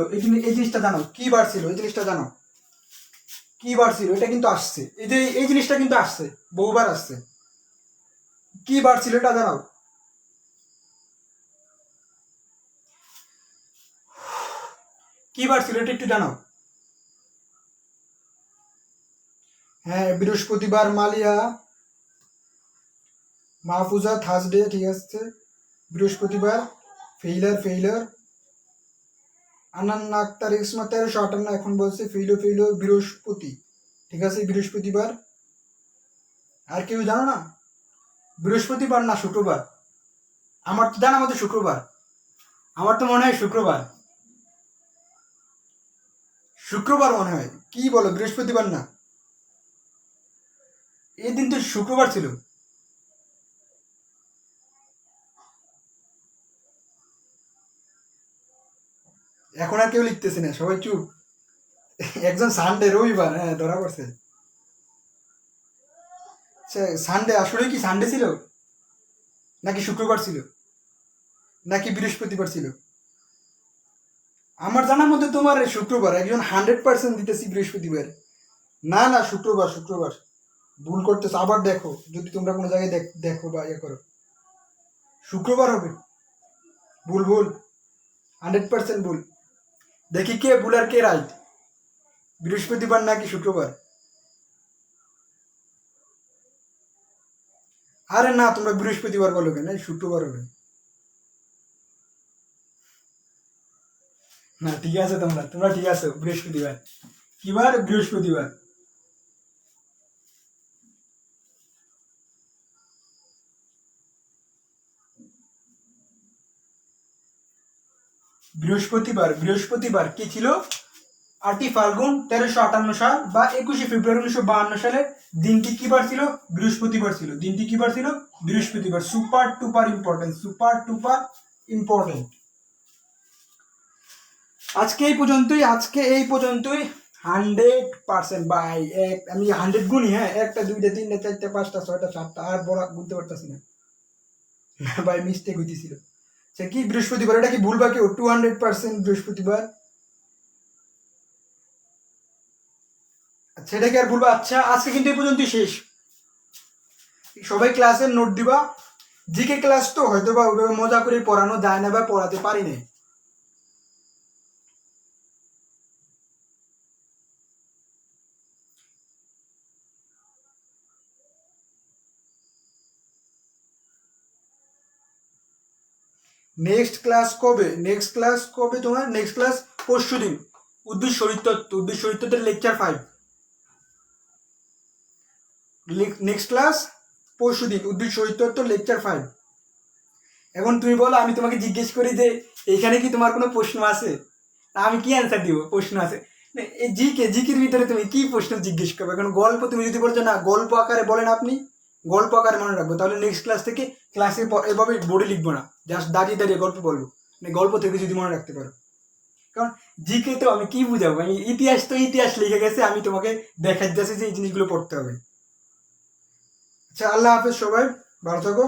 Speaker 1: এই জিনিসটা জানো, কি বার ছিল এই জিনিসটা জানো। কি বার ছিল, এটা কিন্তু আসছে, এই যে এই জিনিসটা কিন্তু আসছে, বহুবার আসছে। কি বার ছিল এটা জানাও। কি বার ছিল এটা একটু জানাও। হ্যাঁ, বৃহস্পতিবার, মালিয়া, মাহফুজা, থার্সডে, ঠিক আছে। বৃহস্পতিবার, ফেইলার, আনান্না আক্তার, ইসমা 1358, এখন বলছে ফেইলো বৃহস্পতি, ঠিক আছে, বৃহস্পতিবার। আর কেউ জানো না? বৃহস্পতিবার না শুক্রবার? আমার তো জানা মতো শুক্রবার, আমার তো মনে হয় শুক্রবার, শুক্রবার মনে হয়। কি বলো, বৃহস্পতিবার না? এই দিন তো শুক্রবার ছিল। এখন আর কেউ লিখতেছে না, সবাই চুপ। একজন সানডে, রবিবার, হ্যাঁ ধরা পড়ছে। সানডে আসলে কি সানডে ছিল, নাকি শুক্রবার ছিল, নাকি বৃহস্পতিবার ছিল? আমার জানার মধ্যে তোমার শুক্রবার, একজন 100% দিতেছি বৃহস্পতিবার। না না, শুক্রবার। ভুল করতেছো, আবার দেখো যদি তোমরা কোনো জায়গায় দেখো বা ইয়ে করো। শুক্রবার হবে। ভুল 100% ভুল। দেখি কে ভুল আর কে রাইট, বৃহস্পতিবার নাকি শুক্রবার। আরে না, তোমরা বৃহস্পতিবার বলো কেন, শুক্রবার হবে। না ঠিক আছে, তোমরা ঠিক আছে, বৃহস্পতিবার। কিবার? বৃহস্পতিবার। বৃহস্পতিবার কি ছিল? 8ই ফাল্গুন 1358 সাল বা 21শে ফেব্রুয়ারি 1952 সালে দিনটি কি বার ছিল? বৃহস্পতিবার ছিল। দিনটি কি বার ছিল? বৃহস্পতিবার। Super টুপার important. আজকে এই পর্যন্তই 100%। বাই এক, আমি 100 গুনি, হ্যাঁ, 1টা 2টা 3টা 4টা 5টা 6টা 7টা, আর বলা গুনতে পারতেছি না। ভাই মিস্টেক হইতেছিল। সে কি বৃহস্পতিবার, এটা কি ভুল বা কেউ? 200% বৃহস্পতিবার। আচ্ছা, এটা কি আর ভুলবা? আচ্ছা, আজকে কিন্তু এই পর্যন্তই শেষ। সবাই ক্লাসের নোট দিবা। জিকে ক্লাস তো হয়তো বা ওইভাবে মজা করে পড়ানো যায় না বা পড়াতে পারি না। নেক্সট ক্লাস কবে তোমার? নেক্সট ক্লাস পরশু দিন। উদ্ভিদ শরীরতত্ত্বের লেকচার 5। নেক্সট ক্লাস পরশু দিন, উদ্ভিদ শরীরতত্ত্ব লেকচার 5। এখন তুমি বলো, আমি তোমাকে জিজ্ঞেস করি যে এখানে কি তোমার কোনো প্রশ্ন আছে? আমি কি অ্যান্সার দিব? প্রশ্ন আছে? এই জিকের ভিতরে তুমি কি প্রশ্ন জিজ্ঞেস করবে? এখন গল্প তুমি যদি বলছো না, গল্প আকারে বলেন আপনি, গল্প আকারে মনে রাখবো, তাহলে নেক্সট ক্লাস থেকে ক্লাসে এভাবে বোর্ডে লিখবো না, জাস্ট দাঁড়িয়ে দাঁড়িয়ে গল্প বলবো। মানে গল্প থেকে যদি মনে রাখতে পারো। কারণ জিকে তো আমি কি বুঝাবো, আমি ইতিহাস লিখে গেছে, আমি তোমাকে দেখাচ্ছি যে এই জিনিসগুলো পড়তে হবে। আচ্ছা, আল্লাহ হাফেজ সবাই, ভালো থাকো।